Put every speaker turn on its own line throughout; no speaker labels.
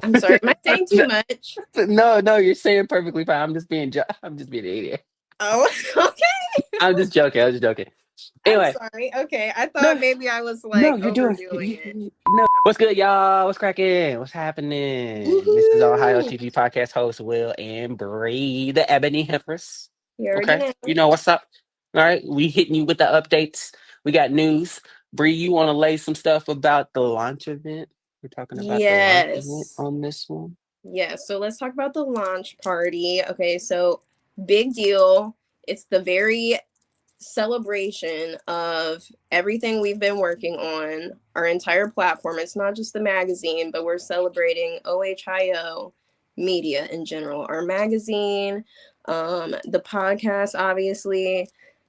I'm sorry, am I saying too much?
No, no, you're saying perfectly fine. I'm just being an idiot.
Oh, okay.
I'm just joking. I was just joking.
I'm
Anyway,
sorry. Okay, I thought
no,
maybe I was
no,
like
you're doing.
overdoing it.
No, what's good, y'all? What's cracking? What's happening? This is Ohio
Woohoo!
TV podcast host Will and Bree, the Ebony Hempress.
You already
Okay,
know.
you know what's up. All right, we hitting you with the updates. We got news. Bree, you want to lay some stuff about the launch event? We're talking about the launch event
Yes.
on this one.
Yes. So let's talk about the launch party. Okay, so big deal. It's the very celebration of everything we've been working on, our entire platform. It's not just the magazine, but we're celebrating OH-HighYo media in general. Our magazine, the podcast, obviously,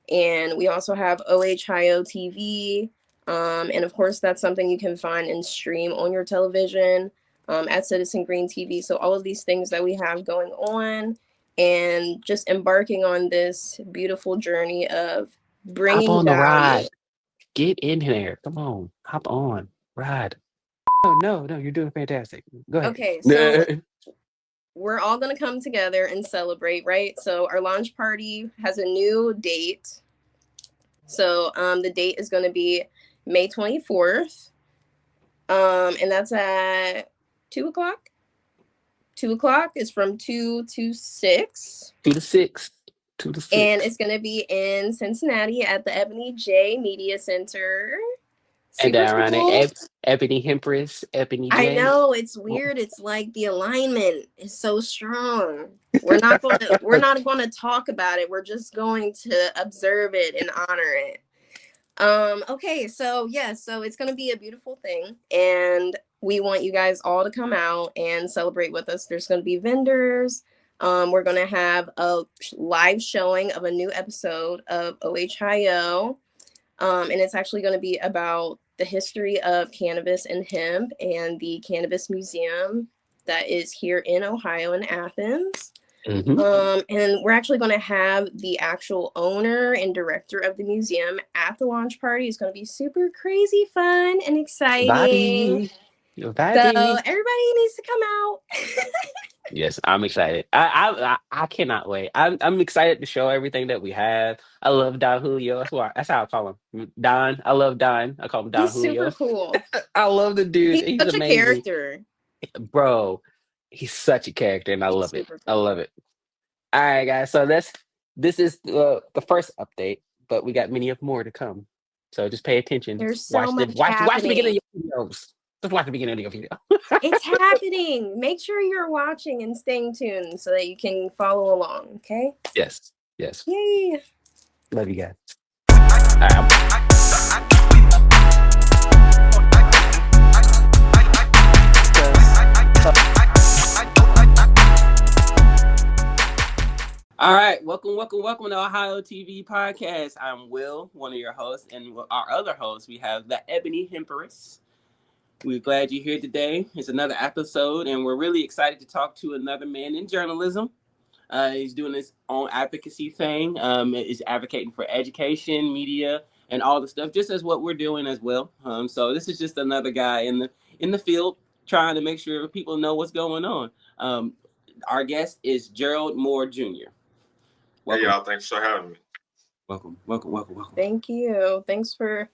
and we also have OH-HighYo TV. And of course, that's something you can find and stream on your television at Citizen Green TV. So all of these things that we have going on and just embarking on this beautiful journey of
Hop
bringing
on the
value.
ride. Get in there. Come on. Hop on. Ride. No, no, no. You're doing fantastic. Go ahead.
Okay, so we're all going to come together and celebrate, right? So our launch party has a new date. So the date is going to be May 24th. And that's at 2 o'clock. 2 o'clock is from 2 to 6.
To the six. To the
And
six.
it's going to be in Cincinnati at the Ebony J Media Center.
And
Super
down around it.
cool.
Ebony Hempress, Ebony
I
J.
know it's
Oh,
weird. It's like the alignment is so strong. We're not going to talk about it. We're just going to observe it and honor it. Okay, so yeah, so it's going to be a beautiful thing and we want you guys all to come out and celebrate with us. There's going to be vendors. We're going to have a live showing of a new episode of OH-HighYo. And it's actually going to be about the history of cannabis and hemp and the Cannabis Museum that is here in Ohio in Athens.
hmm
And we're actually going to have the actual owner and director of the museum at the launch party. It's going to be super crazy fun and exciting.
Vibey.
So
Vibey.
everybody needs to come out.
Yes, I'm excited. I cannot wait. I'm excited to show everything that we have. I love Don Julio. That's how I call him. Don. I love Don. I call him Don
He's super
Julio.
cool.
I love the dude.
He's
He's
such a
amazing.
character.
Bro, he's such a character and I
He's
love it.
super
I
cool.
love it. All right, guys. So this is the first update, but we got many of more to come. So just pay attention.
There's so much
Watch the beginning
happening.
of your videos. Just watch the beginning of your video.
It's happening. Make sure you're watching and staying tuned so that you can follow along. Okay.
Yes. Yes.
Yay.
Love you guys. All right. All right, welcome to Ohio TV podcast. I'm Will, one of your hosts, and our other host, we have the Ebony Hempress. We're glad you're here today. It's another episode, and we're really excited to talk to another man in journalism. He's doing his own advocacy thing. Is advocating for education, media, and all the stuff, just as what we're doing as well. So this is just another guy in the field trying to make sure people know what's going on. Our guest is Gerald Moore Jr.
Hey
Welcome,
y'all, thanks for having me.
welcome.
Thank you. Thanks for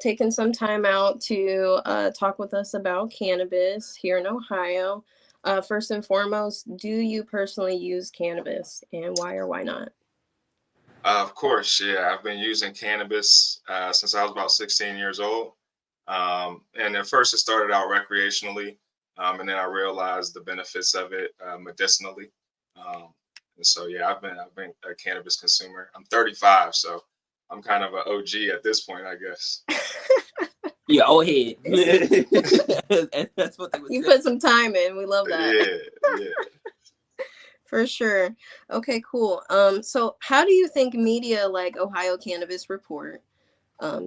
taking some time out to talk with us about cannabis here in Ohio. First and foremost, do you personally use cannabis and why or why not?
Of course, yeah, I've been using cannabis since I was about 16 years old. And at first, it started out recreationally, and then I realized the benefits of it medicinally. Um, and so, yeah, I've been a cannabis consumer. I'm 35, so I'm kind of an OG at this point, I guess.
Yeah, old head. That's what they would
You
say.
put some time in. We love that.
Yeah, yeah.
For sure. Okay, cool. So how do you think media like Ohio Cannabis Report,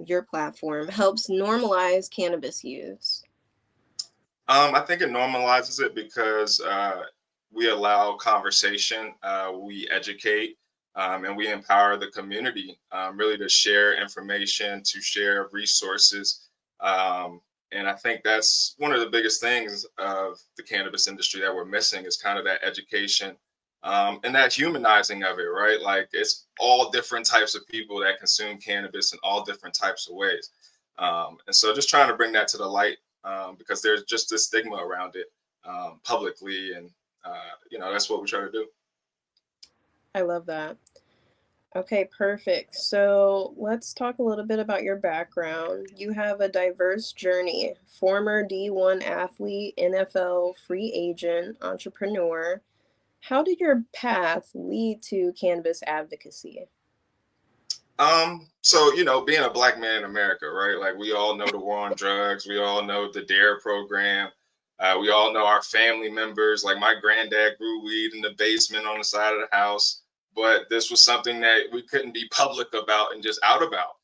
your platform, helps normalize cannabis use?
I think it normalizes it because we allow conversation, we educate, and we empower the community really to share information, to share resources, And I think that's one of the biggest things of the cannabis industry that we're missing is kind of that education and that humanizing of it, right? Like it's all different types of people that consume cannabis in all different types of ways. And so just trying to bring that to the light because there's just this stigma around it publicly. And, that's what we try to do.
I love that. Okay, perfect. So let's talk a little bit about your background. You have a diverse journey, former D1 athlete, NFL free agent, entrepreneur. How did your path lead to cannabis advocacy?
So being a black man in America, right? Like we all know the war on drugs, we all know the DARE program, we all know our family members. Like my granddad grew weed in the basement on the side of the house, but this was something that we couldn't be public about and just out about.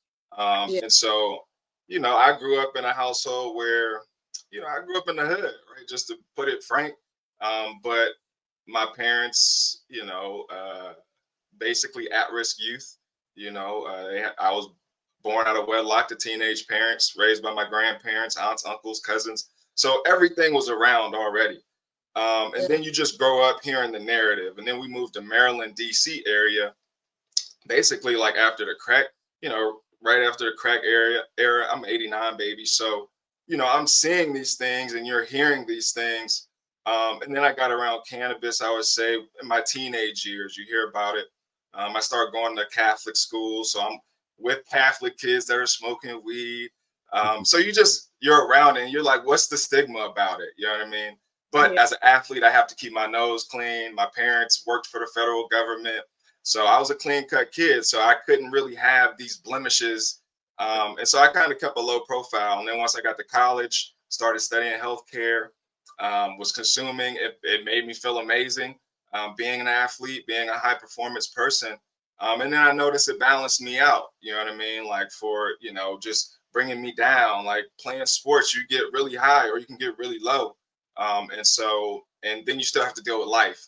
Yeah.
And so, I grew up in a household where, I grew up in the hood, right? Just to put it frank. But my parents, basically at-risk youth. I was born out of wedlock to teenage parents, raised by my grandparents, aunts, uncles, cousins. So everything was around already. And then you just grow up hearing the narrative. And then we moved to Maryland, D.C. area, basically like after the crack, right after the crack era. I'm 89, baby. So, I'm seeing these things and you're hearing these things. And then I got around cannabis, I would say, in my teenage years. You hear about it. I started going to Catholic school. So I'm with Catholic kids that are smoking weed. So you're around it and you're like, what's the stigma about it? You know what I mean? But
Yeah.
as an athlete, I have to keep my nose clean. My parents worked for the federal government. So I was a clean cut kid. So I couldn't really have these blemishes. And so I kind of kept a low profile. And then once I got to college, started studying healthcare, was consuming, it made me feel amazing. Being an athlete, being a high performance person. And then I noticed it balanced me out. You know what I mean? Like for, just bringing me down, like playing sports, you get really high or you can get really low. And then you still have to deal with life.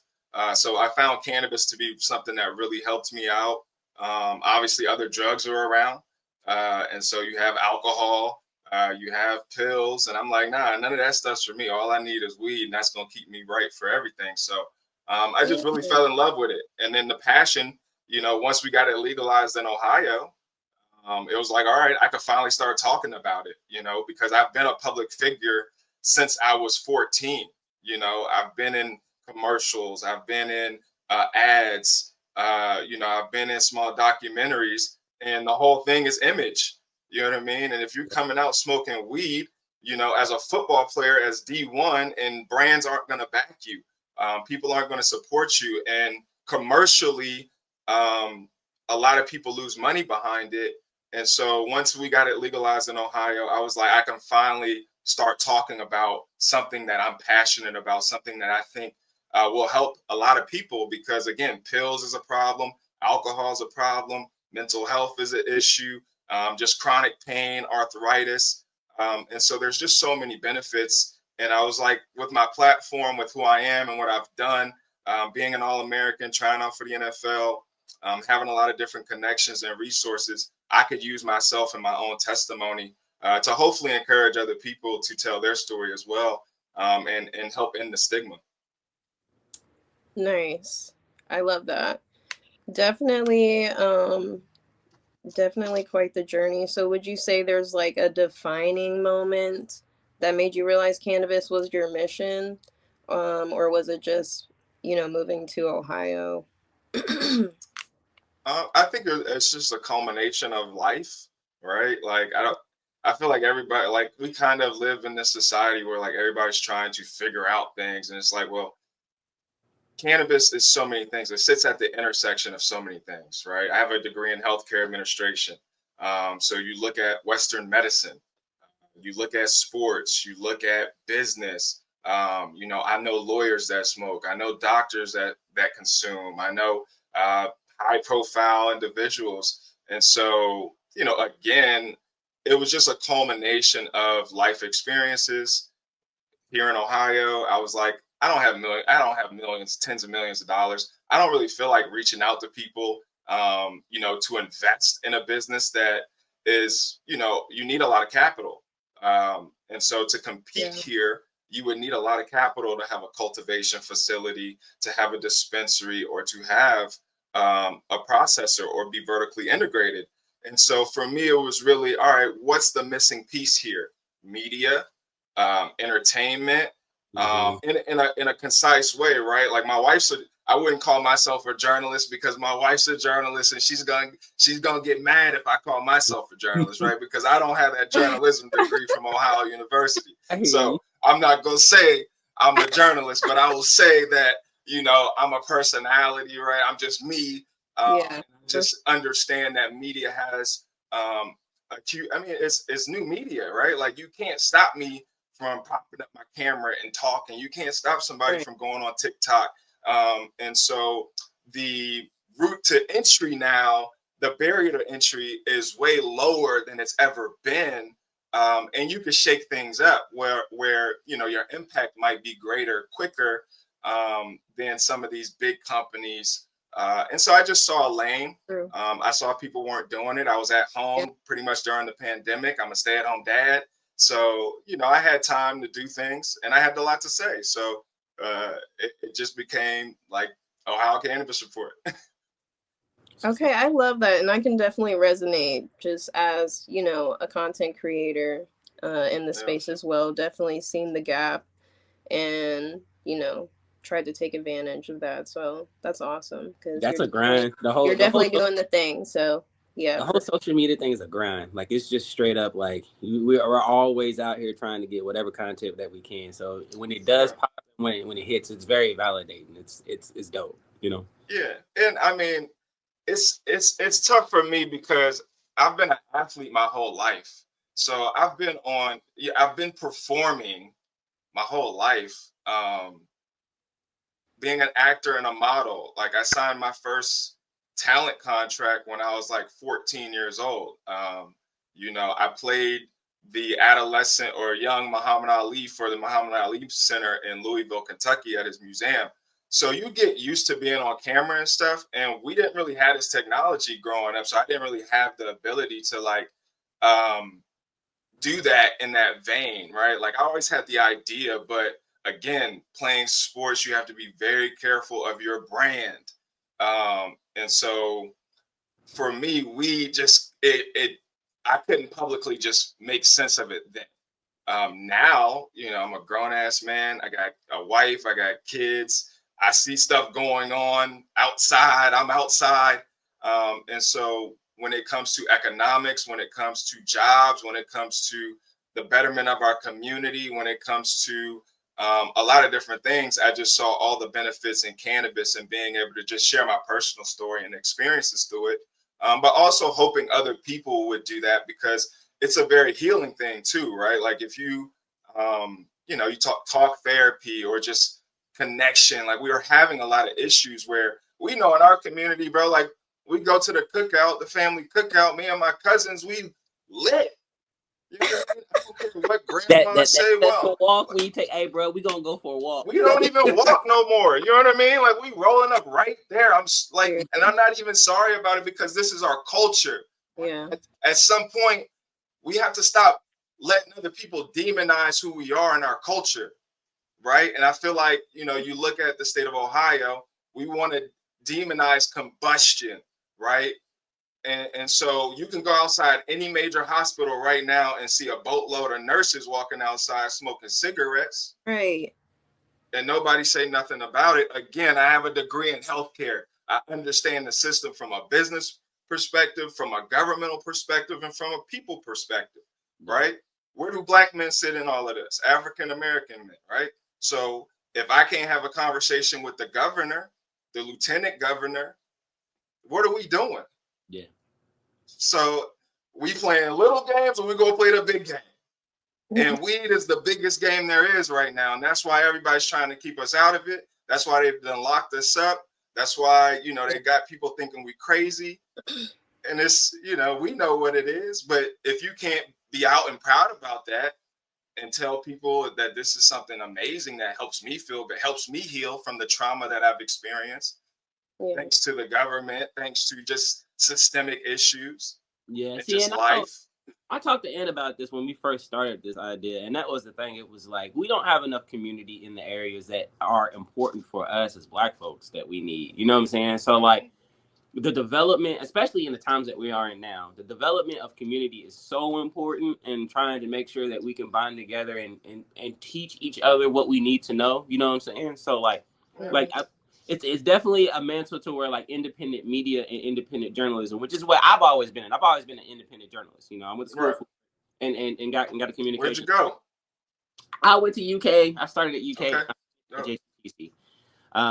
So I found cannabis to be something that really helped me out. Obviously, other drugs are around. And so you have alcohol, you have pills. And I'm like, nah, none of that stuff's for me. All I need is weed, and that's going to keep me right for everything. So I just really fell in love with it. And then the passion, once we got it legalized in Ohio, it was like, all right, I could finally start talking about it, because I've been a public figure since I was 14. I've been in commercials, I've been in ads, I've been in small documentaries, and the whole thing is image. You know what I mean? And if you're coming out smoking weed, as a football player, as D1, and brands aren't going to back you, people aren't going to support you, and commercially, a lot of people lose money behind it. And so once we got it legalized in Ohio, I was like, I can finally start talking about something that I'm passionate about, something that I think will help a lot of people. Because again, pills is a problem, alcohol is a problem, mental health is an issue, just chronic pain, arthritis. And so there's just so many benefits. And I was like, with my platform, with who I am and what I've done, being an All-American, trying out for the NFL, having a lot of different connections and resources, I could use myself and my own testimony to hopefully encourage other people to tell their story as well, and help end the stigma.
Nice. I love that. Definitely, definitely quite the journey. So would you say there's like a defining moment that made you realize cannabis was your mission? Or was it just, moving to Ohio?
I think it's just a culmination of life, right? Like I feel like everybody, like we kind of live in this society where like everybody's trying to figure out things, and it's like, well, cannabis is so many things. It sits at the intersection of so many things, right? I have a degree in healthcare administration. So you look at Western medicine, you look at sports, you look at business. I know lawyers that smoke. I know doctors that consume. I know high profile individuals. And so, again, it was just a culmination of life experiences here in Ohio. I was like, I don't have millions, tens of millions of dollars. I don't really feel like reaching out to people, to invest in a business that is, you need a lot of capital. And so to compete here, you would need a lot of capital to have a cultivation facility, to have a dispensary, or to have a processor or be vertically integrated. And so for me, it was really, all right, what's the missing piece here? Media, entertainment, in a concise way, right? Like my wife's I wouldn't call myself a journalist because my wife's a journalist, and she's gonna get mad if I call myself a journalist, right? Because I don't have that journalism degree from Ohio University. So I'm not gonna say I'm a journalist, but I will say that, you know, I'm a personality, right? I'm just me. Just understand that media has it's new media, right? Like you can't stop me from popping up my camera and talking. You can't stop somebody from going on TikTok. And so the route to entry now, the barrier to entry is way lower than it's ever been. And you can shake things up where you know your impact might be greater, quicker than some of these big companies. And so I just saw a lane. I saw people weren't doing it. I was at home pretty much during the pandemic. I'm a stay-at-home dad. So, you know, I had time to do things and I had a lot to say. So it just became like Ohio Cannabis Report.
Okay, I love that. And I can definitely resonate just as, you know, a content creator in the space as well. Definitely seen the gap and, you know, tried to take advantage of that. So that's awesome. Because
that's a grind.
You're definitely doing the thing. So yeah.
The whole social media thing is a grind. Like it's just straight up like we're always out here trying to get whatever content that we can. So when it does pop, when it hits, it's very validating. It's dope, you know?
Yeah. And I mean, it's tough for me because I've been an athlete my whole life. So I've been performing my whole life. Being an actor and a model. Like I signed my first talent contract when I was like 14 years old. You know, I played the adolescent or young Muhammad Ali for the Muhammad Ali Center in Louisville, Kentucky at his museum. So you get used to being on camera and stuff. And we didn't really have this technology growing up. So I didn't really have the ability to like do that in that vein, right? Like I always had the idea, but again, playing sports, you have to be very careful of your brand. And so for me, we just I couldn't publicly just make sense of it then. Now, you know, I'm a grown ass man. I got a wife, I got kids. I see stuff going on outside. I'm outside. And so when it comes to economics, when it comes to jobs, when it comes to the betterment of our community, when it comes to a lot of different things, I just saw all the benefits in cannabis and being able to just share my personal story and experiences through it. But also hoping other people would do that because it's a very healing thing too, right? Like if you, you know, you talk therapy or just connection, like we were having a lot of issues where we know in our community, bro, like we go to the cookout, the family cookout, me and my cousins, we lit. You know what I mean? I don't care what grandma say.
Well, walk when you take, hey, bro, we gonna go for a walk.
We don't even walk no more. You know what I mean? Like we rolling up right there. I'm like, and I'm not even sorry about it because this is our culture.
Yeah.
At some point, we have to stop letting other people demonize who we are in our culture, right? And I feel like, you know, you look at the state of Ohio, we want to demonize combustion, right? And so you can go outside any major hospital right now and see a boatload of nurses walking outside smoking cigarettes.
Right.
And nobody say nothing about it. Again, I have a degree in healthcare. I understand the system from a business perspective, from a governmental perspective, and from a people perspective, right? Where do Black men sit in all of this? African American men, right? So if I can't have a conversation with the governor, the lieutenant governor, what are we doing?
Yeah.
So we playing little games and we go play the big game. And weed is the biggest game there is right now. And that's why everybody's trying to keep us out of it. That's why they've done locked us up. That's why, you know, they got people thinking we crazy. And it's, you know, we know what it is. But if you can't be out and proud about that and tell people that this is something amazing that helps me feel, but helps me heal from the trauma that I've experienced, thanks to the government, thanks to just systemic issues.
Yeah,
it's just life.
I talked to Ann about this when we first started this idea, and that was the thing. It was like, we don't have enough community in the areas that are important for us as Black folks that we need. You know what I'm saying? So like, the development, especially in the times that we are in now, the development of community is so important, and trying to make sure that we can bind together and teach each other what we need to know. You know what I'm saying? So like, it's definitely a mantle to where like independent media and independent journalism, which is what I've always been. I've always been an independent journalist. You know, I went to school for, and got a communication.
Where'd you go?
I went to UK. I started at UK.
Okay.
At JCC.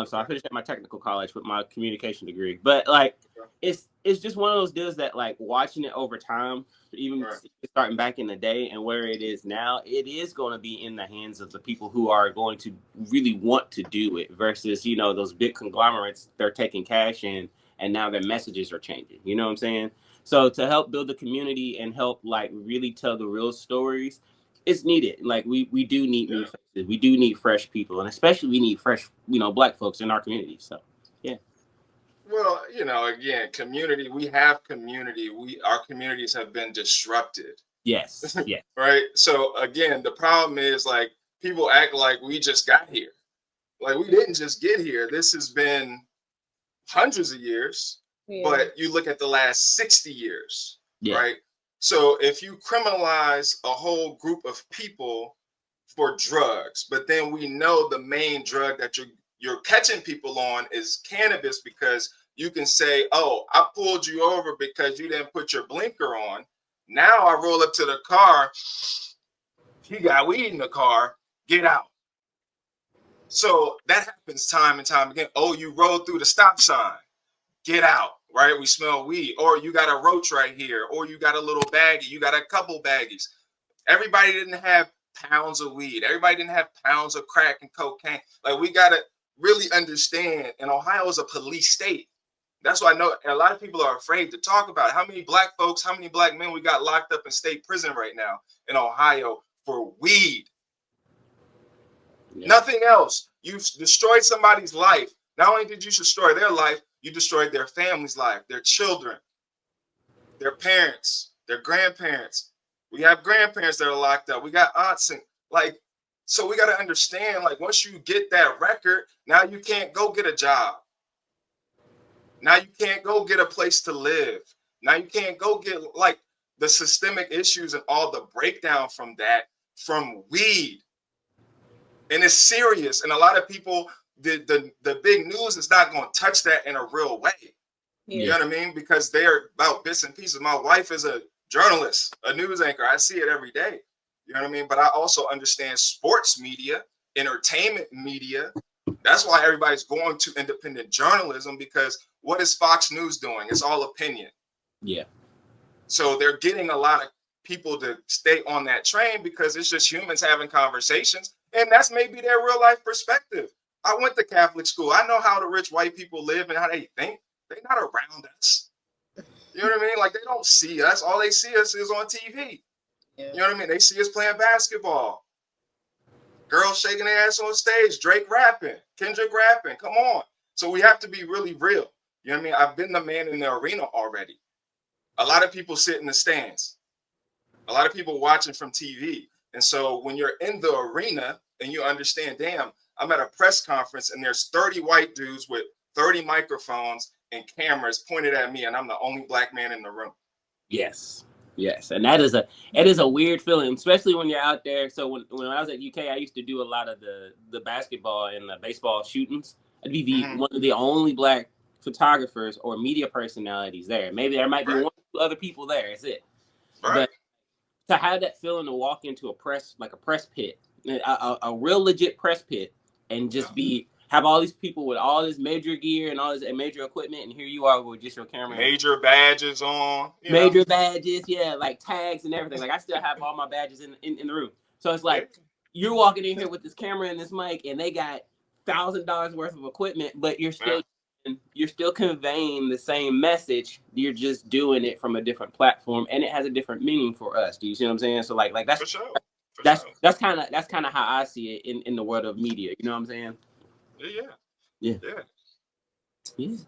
So I finished at my technical college with my communication degree. But like, it's just one of those deals that like, watching it over time, even starting back in the day and where it is now, it is going to be in the hands of the people who are going to really want to do it versus, you know, those big conglomerates. They're taking cash in, and now their messages are changing. You know what I'm saying? So to help build the community and help like really tell the real stories, it's needed. Like we do need new faces. We do need fresh people, and especially we need fresh, you know, Black folks in our community. So, yeah.
Well, you know, again, community. We have community. Our communities have been disrupted.
Yes. Yeah.
Right. So again, the problem is like people act like we just got here. Like we didn't just get here. This has been hundreds of years. But you look at the last 60 years, right? So if you criminalize a whole group of people for drugs, but then we know the main drug that you're catching people on is cannabis, because you can say, oh, I pulled you over because you didn't put your blinker on. Now I roll up to the car, he got weed in the car, get out. So that happens time and time again. Oh, you rolled through the stop sign, get out. Right, we smell weed, or you got a roach right here, or you got a little baggie, you got a couple baggies. Everybody didn't have pounds of weed. Everybody didn't have pounds of crack and cocaine. Like, we got to really understand, and Ohio is a police state. That's why I know a lot of people are afraid to talk about it. How many Black folks, how many Black men we got locked up in state prison right now in Ohio for weed. Nothing else. You've destroyed somebody's life. Not only did you destroy their life, you destroyed their family's life, their children, their parents, their grandparents. We have grandparents that are locked up. We got aunts, and like, so we got to understand, like, once you get that record, now you can't go get a job. Now you can't go get a place to live. Now you can't go get like the systemic issues and all the breakdown from that, from weed. And it's serious. And a lot of people, the big news is not going to touch that in a real way. You know what I mean? Because they're about bits and pieces. My wife is a journalist, a news anchor. I see it every day. You know what I mean? But I also understand sports media, entertainment media. That's why everybody's going to independent journalism, because what is Fox News doing? It's all opinion.
Yeah.
So they're getting a lot of people to stay on that train because it's just humans having conversations. And that's maybe their real life perspective. I went to Catholic school. I know how the rich white people live and how they think. They're not around us. You know what I mean? Like, they don't see us. All they see us is on TV. You know what I mean? They see us playing basketball. Girls shaking their ass on stage. Drake rapping. Kendrick rapping. Come on. So we have to be really real. You know what I mean? I've been the man in the arena already. A lot of people sit in the stands. A lot of people watching from TV. And so when you're in the arena and you understand, damn, I'm at a press conference and there's 30 white dudes with 30 microphones and cameras pointed at me, and I'm the only Black man in the room.
Yes. And it is a weird feeling, especially when you're out there. So when I was at UK, I used to do a lot of the basketball and the baseball shootings. I'd be one of the only Black photographers or media personalities there. Maybe there might be one or two other people there. That's it. But to have that feeling to walk into a press pit, a real legit press pit, and just have all these people with all this major gear and all this major equipment, and here you are with just your camera.
Major badges on.
Badges, like tags and everything. Like, I still have all my badges in the room. So it's like, you're walking in here with this camera and this mic, and they got $1,000 worth of equipment, but you're still conveying the same message. You're just doing it from a different platform, and it has a different meaning for us. Do you see what I'm saying? So like that's
for sure.
That's kind of how I see it in the world of media. You know what I'm saying?
Yeah. It's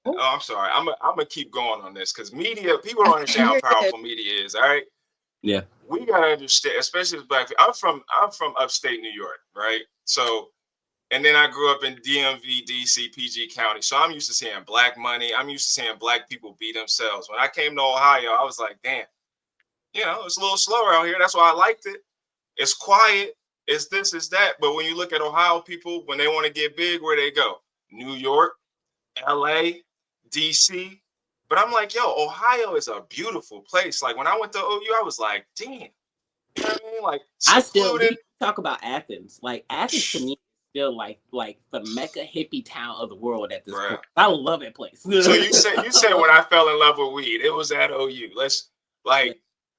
Oh, I'm sorry. I'm gonna keep going on this because media. People don't understand how
You're good.
powerful media is. All right.
Yeah.
We gotta understand, especially as Black people. I'm from upstate New York, right? So, and then I grew up in DMV, DC, PG County. So I'm used to seeing Black money. I'm used to seeing Black people be themselves. When I came to Ohio, I was like, damn, it's a little slower out here. That's why I liked it. It's quiet. It's this, it's that. But when you look at Ohio people, when they want to get big, where they go? New York, LA, DC. But I'm like, yo, Ohio is a beautiful place. Like when I went to OU, I was like, damn. You know what I mean? Like secluded.
We talk about Athens. Like Athens to me is still like the Mecca hippie town of the world at this point. I love that place.
So you said when I fell in love with weed, it was at OU.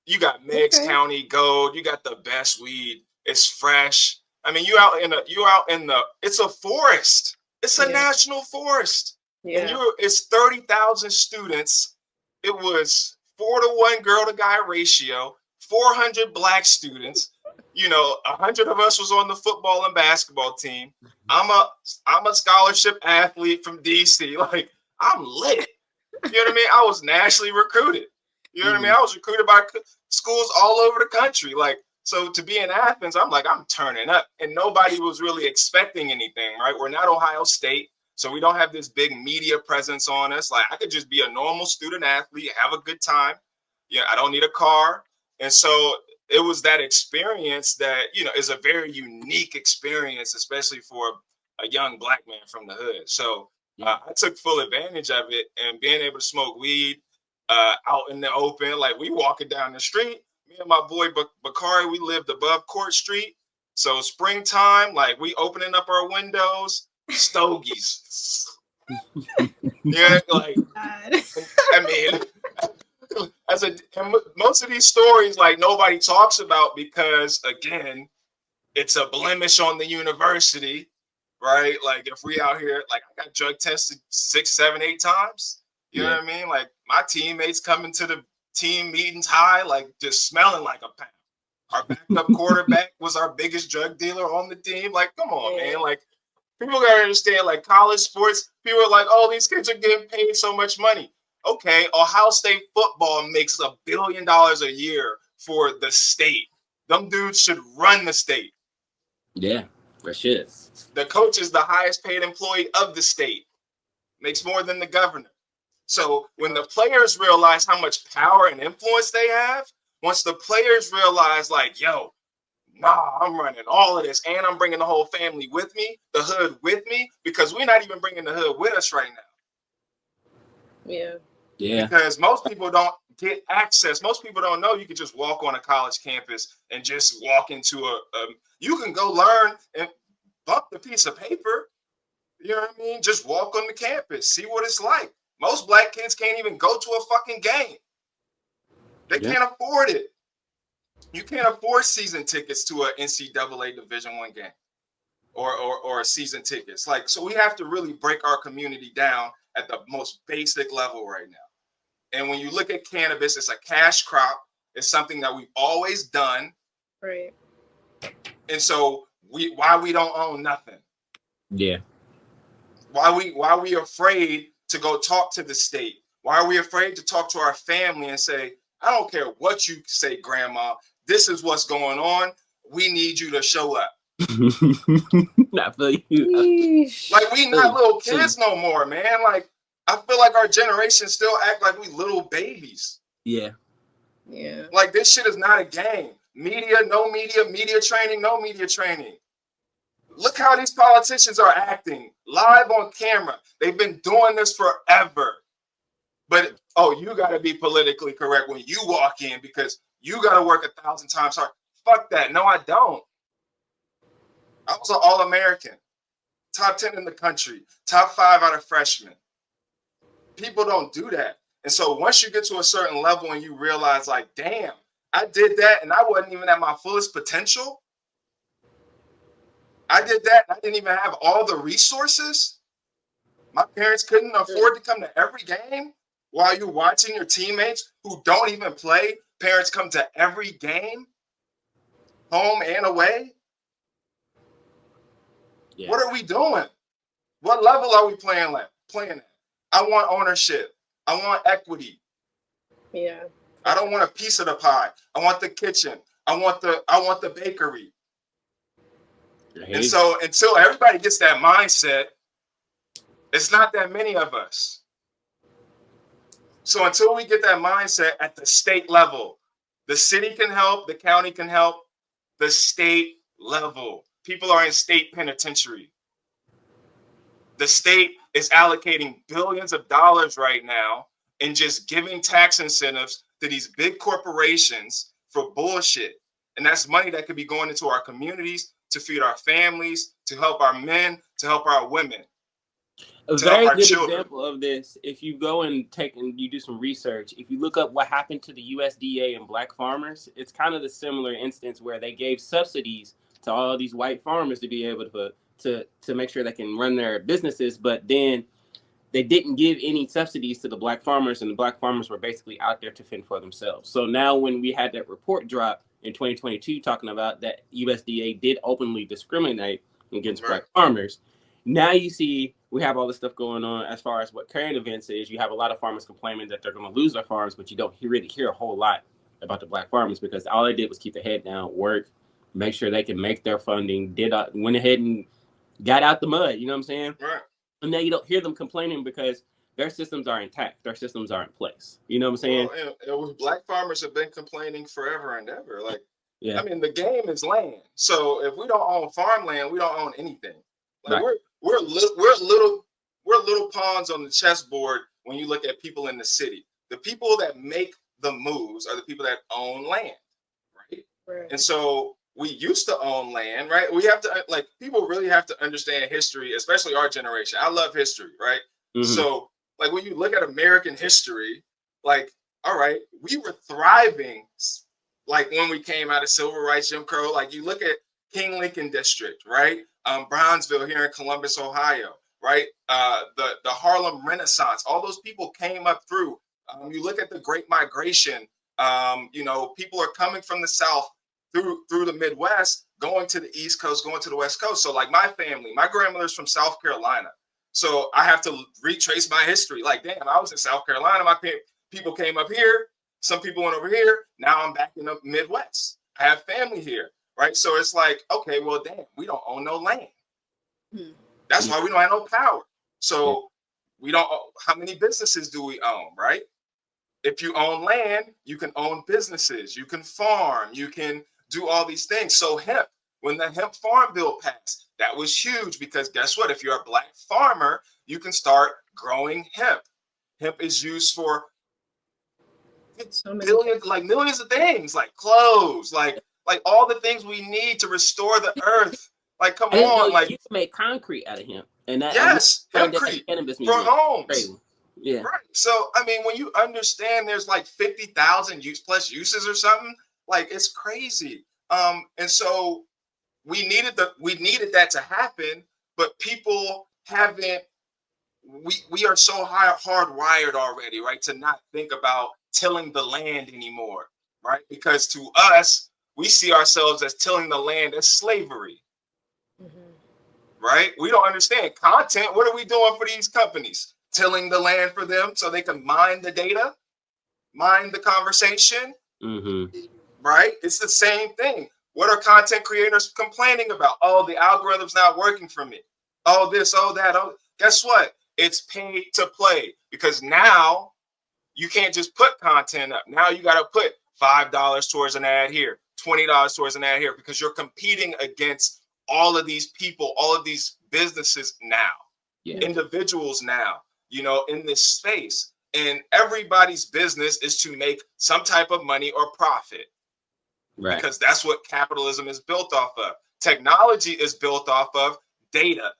You got Meigs County Gold, you got the best weed. It's fresh. I mean, you out in the it's a forest. It's a national forest. Yeah. And it's 30,000 students. It was 4-to-1 girl-to-guy ratio, 400 Black students. 100 of us was on the football and basketball team. I'm a scholarship athlete from DC. Like, I'm lit. You know what I mean? I was nationally recruited. You know what I mean? I was recruited by schools all over the country. Like, so to be in Athens, I'm like, I'm turning up. And nobody was really expecting anything, right? We're not Ohio State. So we don't have this big media presence on us. Like, I could just be a normal student athlete, have a good time. Yeah, I don't need a car. And so it was that experience that, is a very unique experience, especially for a young Black man from the hood. So I took full advantage of it, and being able to smoke weed out in the open. Like, we walking down the street, me and my boy Bakari, we lived above Court Street. So springtime, like, we opening up our windows, stogies. Like, I mean, most of these stories, like, nobody talks about because, again, it's a blemish on the university, right? Like, if we out here, like, I got drug tested 6, 7, 8 times. You know what I mean? Like, my teammates coming to the team meetings high, like, just smelling like a pound. Our backup quarterback was our biggest drug dealer on the team. Like, come on, man. Like, people gotta understand, like, college sports, people are like, oh, these kids are getting paid so much money. Okay, Ohio State football makes $1 billion a year for the state. Them dudes should run the state.
Yeah, for sure.
The coach is the highest paid employee of the state. Makes more than the governor. So when the players realize how much power and influence they have, once the players realize, like, yo, nah, I'm running all of this, and I'm bringing the whole family with me, the hood with me, because we're not even bringing the hood with us right now.
Yeah.
Because most people don't get access. Most people don't know you can just walk on a college campus and just walk into you can go learn and bump the piece of paper. You know what I mean? Just walk on the campus, see what it's like. Most Black kids can't even go to a fucking game. They can't afford it. You can't afford season tickets to an NCAA Division I game or a season tickets. Like, so we have to really break our community down at the most basic level right now. And when you look at cannabis, it's a cash crop. It's something that we've always done.
Right.
And so why we don't own nothing?
Yeah.
Why we afraid to go talk to the state? Why are we afraid to talk to our family and say, I don't care what you say, grandma, this is what's going on. We need you to show up.
Not for you.
Like, we not little kids no more, man. Like, I feel like our generation still act like we little babies.
Yeah.
Like, this shit is not a game. Media, no media, media training, no media training. Look how these politicians are acting live on camera. They've been doing this forever. But, you got to be politically correct when you walk in because you got to work 1,000 times hard. Fuck that. No, I don't. I was an All-American, top 10 in the country, top 5 out of freshmen. People don't do that. And so once you get to a certain level and you realize, like, damn, I did that and I wasn't even at my fullest potential. I did that. I didn't even have all the resources. My parents couldn't afford to come to every game while you're watching your teammates who don't even play. Parents come to every game, home and away. Yeah. What are we doing? What level are we playing at? I want ownership. I want equity.
Yeah.
I don't want a piece of the pie. I want the kitchen. I want the bakery. And so until everybody gets that mindset, it's not that many of us. So until we get that mindset at the state level, the city can help, the county can help, the state level. People are in state penitentiary. The state is allocating billions of dollars right now and just giving tax incentives to these big corporations for bullshit. And that's money that could be going into our communities, to feed our families, to help our men, to help our women.
A very good example of this, if you go and you do some research, if you look up what happened to the USDA and black farmers, it's kind of the similar instance where they gave subsidies to all these white farmers to be able to make sure they can run their businesses, but then they didn't give any subsidies to the black farmers, and the black farmers were basically out there to fend for themselves. So now when we had that report drop in 2022 talking about that USDA did openly discriminate against black farmers, now you see we have all this stuff going on as far as what current events is. You have a lot of farmers complaining that they're going to lose their farms, but you don't really hear a whole lot about the black farmers because all they did was keep their head down, work, make sure they can make their funding, went ahead and got out the mud, you know what I'm saying?
Right.
And now you don't hear them complaining because their systems are intact. Their systems are in place. You know what I'm saying?
Well, black farmers have been complaining forever and ever. Like,
yeah.
I mean, the game is land. So if we don't own farmland, we don't own anything. Like
right.
we're little pawns on the chessboard when you look at people in the city. The people that make the moves are the people that own land, right? And so we used to own land, right? We have to, like, people really have to understand history, especially our generation. I love history, right? Mm-hmm. So, like, when you look at American history, like, all right, we were thriving, like, when we came out of civil rights, Jim Crow. Like, you look at King Lincoln District, right? Brownsville here in Columbus, Ohio, right? The Harlem Renaissance, all those people came up through. You look at the Great Migration, you know, people are coming from the South through the Midwest, going to the East Coast, going to the West Coast. So like my family, my grandmother's from South Carolina. So I have to retrace my history. Like, damn, I was in South Carolina. My people came up here. Some people went over here. Now I'm back in the Midwest. I have family here, right? So it's like, okay, well, damn, we don't own no land. That's why we don't have no power. So we don't, how many businesses do we own, right? If you own land, you can own businesses, you can farm, you can do all these things. So hemp, when the hemp farm bill passed, that was huge because guess what? If you're a black farmer, you can start growing hemp. Hemp is used for millions of things, like clothes, like all the things we need to restore the earth. Like, come on, like
you can make concrete out of hemp, and that
hempcrete for homes.
Yeah.
Right. So, I mean, when you understand there's like 50,000 plus uses or something, like it's crazy. And so we needed that to happen, but people haven't, we are so hardwired already, right? To not think about tilling the land anymore, right? Because to us, we see ourselves as tilling the land as slavery. Right? We don't understand content. What are we doing for these companies? Tilling the land for them so they can mine the data, mine the conversation. Right? It's the same thing. What are content creators complaining about? Oh, the algorithm's not working for me. Oh, this, oh, that. Oh, guess what? It's paid to play because now you can't just put content up. Now you got to put $5 towards an ad here, $20 towards an ad here because you're competing against all of these people, all of these businesses now, individuals now, you know, in this space. And everybody's business is to make some type of money or profit. Right. Because that's what capitalism is built off of. Technology is built off of data.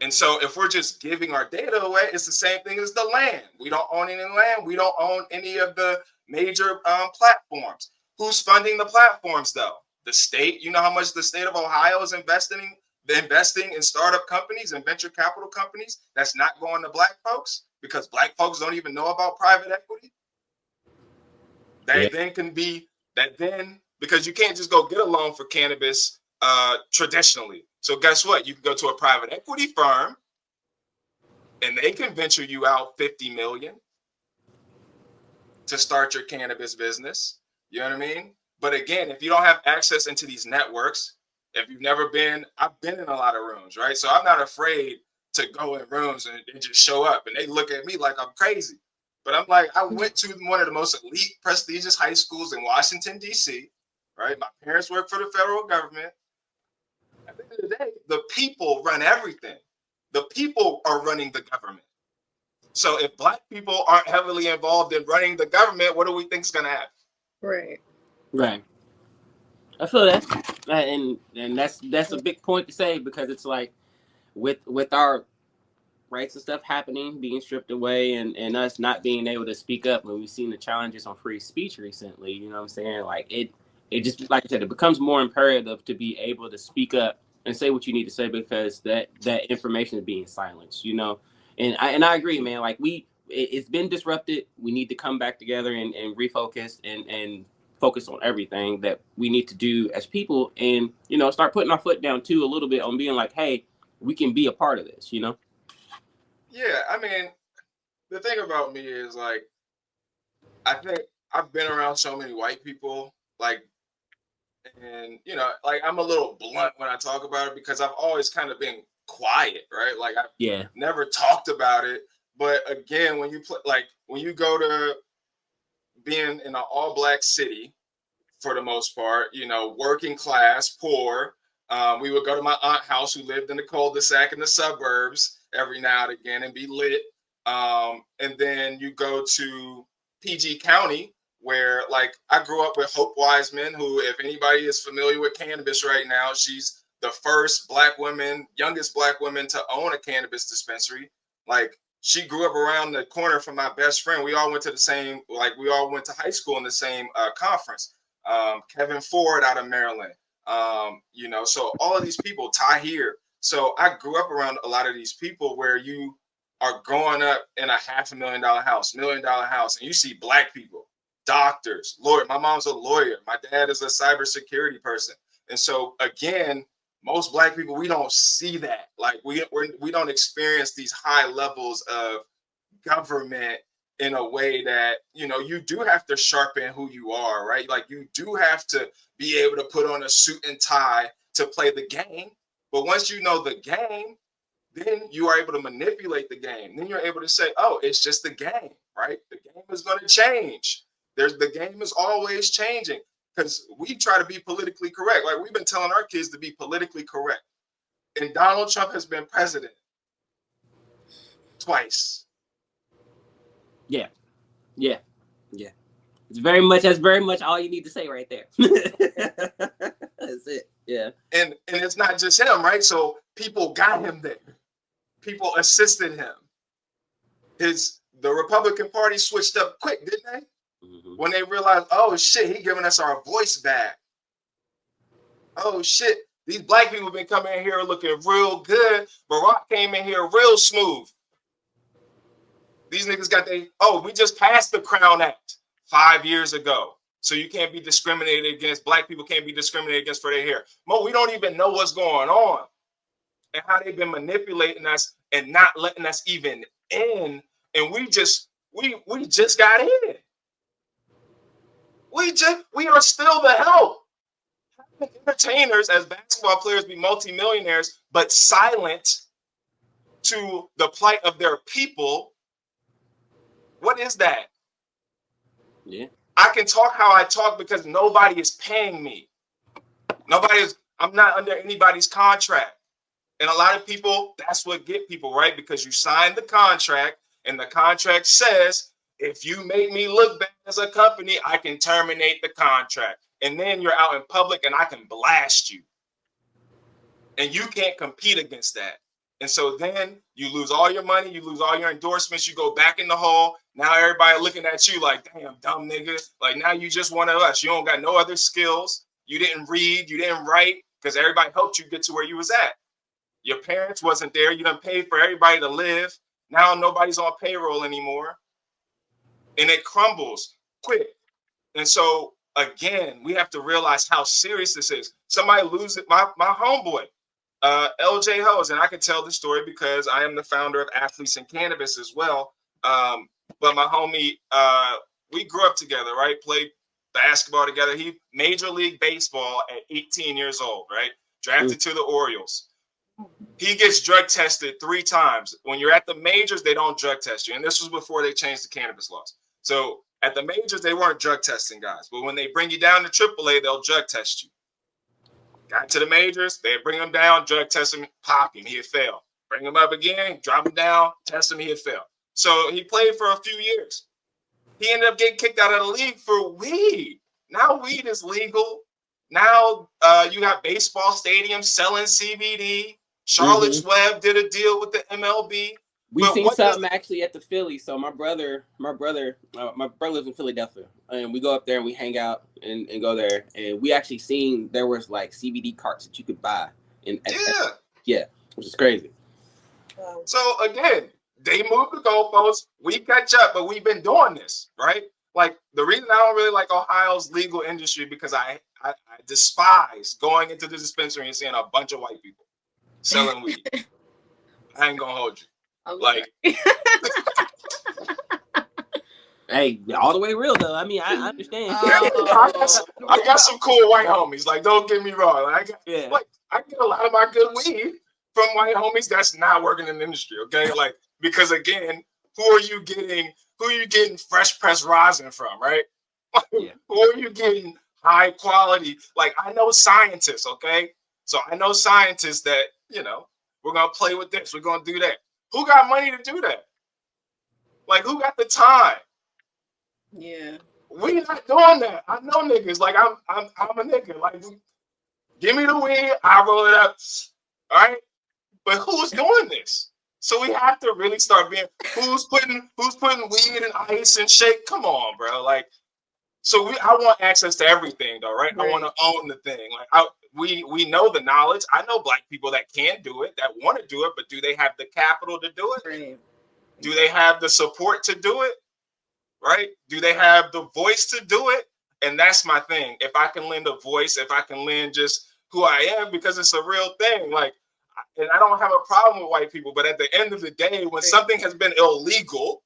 And so if we're just giving our data away, it's the same thing as the land. We don't own any land. We don't own any of the major platforms. Who's funding the platforms, though? The state. You know how much the state of Ohio is investing in startup companies and venture capital companies that's not going to black folks because black folks don't even know about private equity. Because you can't just go get a loan for cannabis traditionally. So guess what? You can go to a private equity firm and they can venture you out 50 million to start your cannabis business. You know what I mean? But again, if you don't have access into these networks, if you've never been, I've been in a lot of rooms, right? So I'm not afraid to go in rooms and just show up, and they look at me like I'm crazy. But I'm like, I went to one of the most elite, prestigious high schools in Washington, D.C., right? My parents work for the federal government. At the end of the day, the people run everything. The people are running the government. So if Black people aren't heavily involved in running the government, what do we think is going to happen?
Right.
Right. I feel that, and that's a big point to say, because it's like with our rights and stuff happening, being stripped away, and us not being able to speak up when we've seen the challenges on free speech recently. You know what I'm saying? Like it just, like I said, it becomes more imperative to be able to speak up and say what you need to say, because that information is being silenced. You know, and I agree, man. Like it's been disrupted. We need to come back together and refocus and focus on everything that we need to do as people, and start putting our foot down too a little bit on being like, hey, we can be a part of this.
Yeah, I mean, the thing about me is, like, I think I've been around so many white people, like, and like, I'm a little blunt when I talk about it because I've always kind of been quiet, right? Like, I've never talked about it. But again, when you like when you go to being in an all Black city, for the most part, working class, poor. We would go to my aunt's house, who lived in the cul-de-sac in the suburbs, every now and again and be lit. And then you go to PG County, where, like, I grew up with Hope Wiseman, who, if anybody is familiar with cannabis right now, she's the first youngest Black woman to own a cannabis dispensary. Like, she grew up around the corner from my best friend. We all went to high school in the same conference. Kevin Ford out of Maryland. So all of these people, Tahir. So I grew up around a lot of these people where you are growing up in a $500,000 house, $1 million house, and you see Black people, doctors, lawyer. My mom's a lawyer. My dad is a cybersecurity person. And so again, most Black people, we don't see that. Like, we don't experience these high levels of government in a way that, you do have to sharpen who you are, right? Like, you do have to be able to put on a suit and tie to play the game. But once you know the game, then you are able to manipulate the game. Then you're able to say, oh, it's just the game, right? The game is going to change. The game is always changing, because we try to be politically correct. Like, we've been telling our kids to be politically correct. And Donald Trump has been president twice.
Yeah. That's very much all you need to say right there. That's it. Yeah.
And it's not just him, right? So people got him there. People assisted him. The Republican Party switched up quick, didn't they?
Mm-hmm.
When they realized, oh shit, he giving us our voice back. Oh shit, these Black people have been coming in here looking real good. Barack came in here real smooth. These niggas we just passed the Crown Act 5 years ago. So you can't be discriminated against. Black people can't be discriminated against for their hair. We don't even know what's going on and how they've been manipulating us and not letting us even in. And we just got in. We are still the help. Entertainers as basketball players be multimillionaires, but silent to the plight of their people. What is that?
Yeah.
I can talk how I talk because nobody is paying me. I'm not under anybody's contract. And a lot of people, that's what get people, right? Because you signed the contract, and the contract says, if you make me look bad as a company, I can terminate the contract. And then you're out in public and I can blast you. And you can't compete against that. And so then you lose all your money, you lose all your endorsements, you go back in the hole. Now everybody looking at you like, damn, dumb nigga. Like, now you just one of us. You don't got no other skills. You didn't read, you didn't write, because everybody helped you get to where you was at. Your parents wasn't there. You done paid for everybody to live. Now nobody's on payroll anymore. And it crumbles quick. And so, again, we have to realize how serious this is. Somebody loses it. My homeboy, LJ Hose, and I can tell the story because I am the founder of Athletes in Cannabis as well. But my homie, we grew up together, right? Played basketball together. He Major League Baseball at 18 years old, right? Drafted to the Orioles. He gets drug tested 3 times. When you're at the majors, they don't drug test you. And this was before they changed the cannabis laws. So at the majors, they weren't drug testing guys. But when they bring you down to AAA, they'll drug test you. Got to the majors, they bring him down, drug test him, pop him, he'd fail. Bring him up again, drop him down, test him, he'd fail. So he played for a few years. He ended up getting kicked out of the league for weed. Now weed is legal. Now you got baseball stadiums selling CBD. Charlotte's Web did a deal with the MLB.
We've seen something actually at the Philly. So my brother lives in Philadelphia, and we go up there and we hang out and go there. And we actually seen there was like CBD carts that you could buy. Yeah, which is crazy.
Wow. So again, they move the goalposts. We catch up, but we've been doing this, right? Like the reason I don't really like Ohio's legal industry because I despise going into the dispensary and seeing a bunch of white people selling weed. I ain't gonna hold you. Like,
hey, all the way real though. I mean, I understand.
I got some cool white homies. Like, don't get me wrong. Like, I get a lot of my good weed from white homies that's not working in the industry. Okay, like because again, who are you getting fresh pressed rosin from, right? Who are you getting high quality? Like, I know scientists. Okay, so I know scientists that we're gonna play with this. We're gonna do that. Who got money to do that? Like, who got the time?
Yeah.
We not doing that. I know niggas. Like, I'm a nigga. Like, give me the weed, I roll it up. All right? But who's doing this? So we have to really start being who's putting weed and ice and shake. Come on, bro. Like, so I want access to everything though, right? I want to own the thing. Like we know the knowledge. I know black people that can do it, that want to do it, but do they have the capital to do it?
Right.
Do they have the support to do it? Right? Do they have the voice to do it? And that's my thing. If I can lend a voice, if I can lend just who I am, because it's a real thing. Like, and I don't have a problem with white people, but at the end of the day, when something has been illegal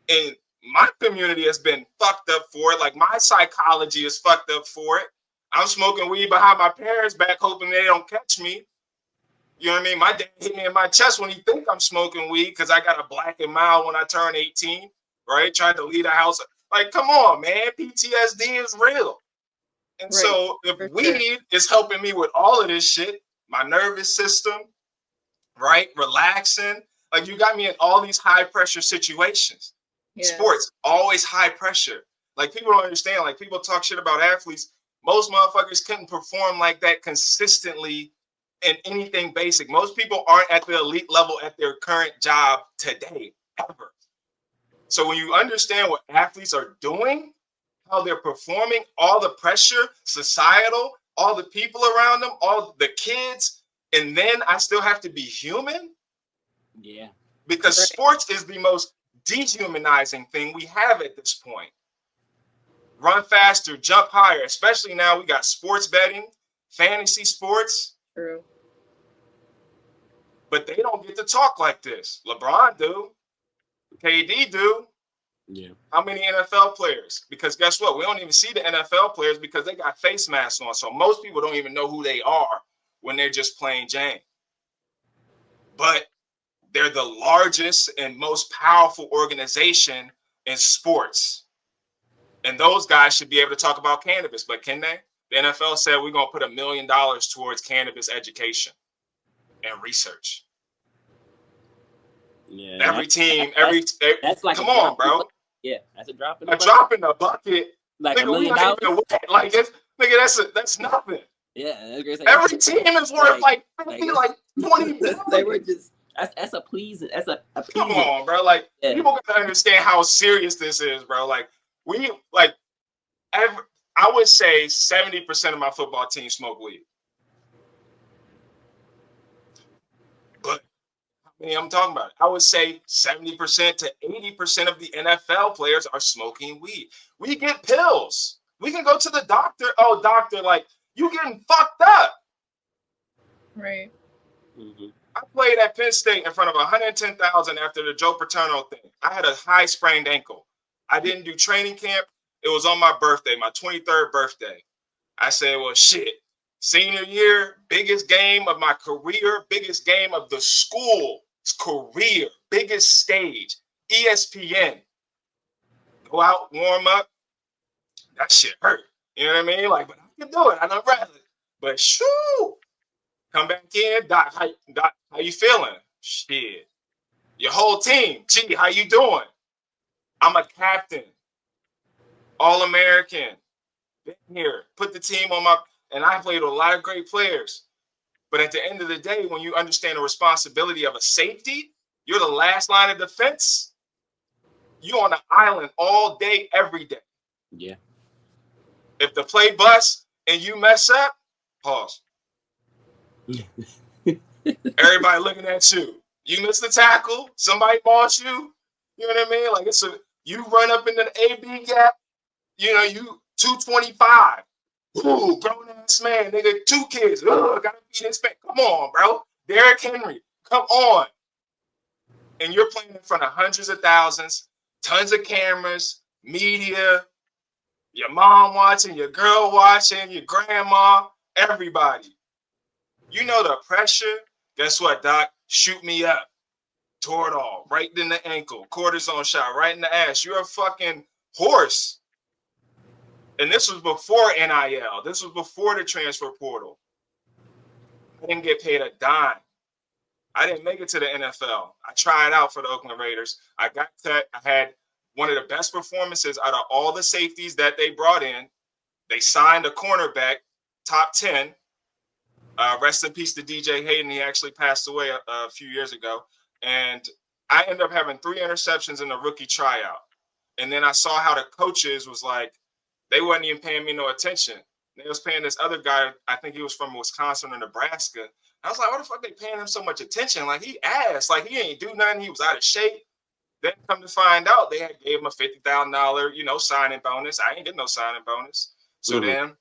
and my community has been fucked up for it, like my psychology is fucked up for it. I'm smoking weed behind my parents' back, hoping they don't catch me. You know what I mean? My dad hit me in my chest when he think I'm smoking weed because I got a black and mild when I turned 18, right? Tried to leave the house. Like, come on, man. PTSD is real. And so if weed is helping me with all of this shit, my nervous system, right? Relaxing. Like, you got me in all these high pressure situations. Yeah. Sports, always high pressure. Like, people don't understand. Like, people talk shit about athletes. Most motherfuckers couldn't perform like that consistently in anything basic. Most people aren't at the elite level at their current job today, ever. So when you understand what athletes are doing, how they're performing, all the pressure, societal, all the people around them, all the kids, and then I still have to be human.
Yeah.
Because sports is the most dehumanizing thing we have at this point. Run faster, jump higher, especially now we got sports betting, fantasy sports.
True.
But they don't get to talk like this. LeBron do. KD do.
Yeah.
How many NFL players? Because guess what? We don't even see the NFL players because they got face masks on. So most people don't even know who they are when they're just playing Jane. But they're the largest and most powerful organization in sports. And those guys should be able to talk about cannabis. But can they? The NFL said we're going to put $1 million towards cannabis education and research.
Yeah.
Every team,
that's like
come on, bro.
Yeah, that's a drop in the bucket.
A drop in the bucket.
Like
nigga,
$1 million.
Like that's nothing.
Yeah,
every team is worth like 50, like 20 million.
They were just that's a pleasing. That's a pleasing.
Come on, bro. Like people gotta understand how serious this is, bro. Like I would say 70% of my football team smoke weed. But I'm talking about it. I would say 70% to 80% of the NFL players are smoking weed. We get pills. We can go to the doctor. Oh, doctor, like, you getting fucked up.
Right.
Mm-hmm.
I played at Penn State in front of 110,000 after the Joe Paterno thing. I had a high sprained ankle. I didn't do training camp. It was on my birthday, my 23rd birthday. I said, well, shit. Senior year, biggest game of my career, biggest game of the school's career, biggest stage, ESPN. Go out, warm up. That shit hurt. You know what I mean? Like, but I can do it. I know wrestling. But shoo, come back in. Doc, how you feeling? Shit. Your whole team. Gee, how you doing? I'm a captain. All-American. Been here. Put the team on my, and I played with a lot of great players. But at the end of the day, when you understand the responsibility of a safety, you're the last line of defense. You're on an island all day, every day.
Yeah.
If the play busts and you mess up, pause. Everybody looking at you. You miss the tackle, somebody boss you. You know what I mean? Like you run up in the AB gap, you know, you 225. Ooh, grown ass man, nigga, 2 kids. Gotta feed his face. Come on, bro. Derrick Henry, come on. And you're playing in front of hundreds of thousands, tons of cameras, media, your mom watching, your girl watching, your grandma, everybody. You know the pressure. Guess what, Doc? Shoot me up. Tore it all. Right in the ankle. Cortisone shot. Right in the ass. You're a fucking horse. And this was before NIL. This was before the transfer portal. I didn't get paid a dime. I didn't make it to the NFL. I tried out for the Oakland Raiders. I got cut. I had one of the best performances out of all the safeties that they brought in. They signed a cornerback, top 10. Rest in peace to DJ Hayden. He actually passed away a few years ago. And I ended up having 3 interceptions in the rookie tryout. And then I saw how the coaches was like, they wasn't even paying me no attention. They was paying this other guy, I think he was from Wisconsin or Nebraska. I was like, what the fuck they paying him so much attention? Like, he asked, like, he ain't do nothing. He was out of shape. Then come to find out, they had gave him a $50,000, signing bonus. I ain't getting no signing bonus. So then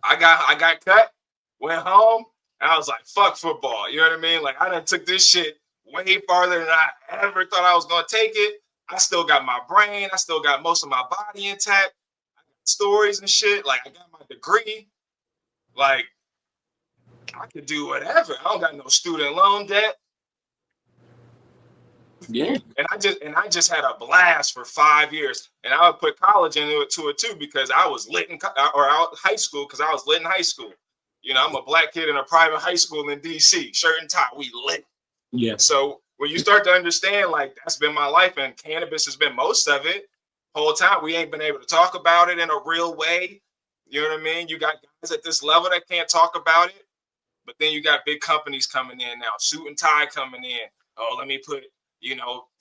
I got cut, went home, and I was like, fuck football. You know what I mean? Like, I done took this shit way farther than I ever thought I was going to take it. I still got my brain. I still got most of my body intact. I got stories and shit. Like, I got my degree. Like, I could do whatever. I don't got no student loan debt.
Yeah.
And I just had a blast for 5 years. And I would put college into it too because I was lit in high school because I was lit in high school. I'm a black kid in a private high school in DC, shirt and tie, we lit.
Yeah.
So when you start to understand, like, that's been my life and cannabis has been most of it. Whole time we ain't been able to talk about it in a real way. You know what I mean? You got guys at this level that can't talk about it, but then you got big companies coming in now, suit and tie coming in. Oh, let me put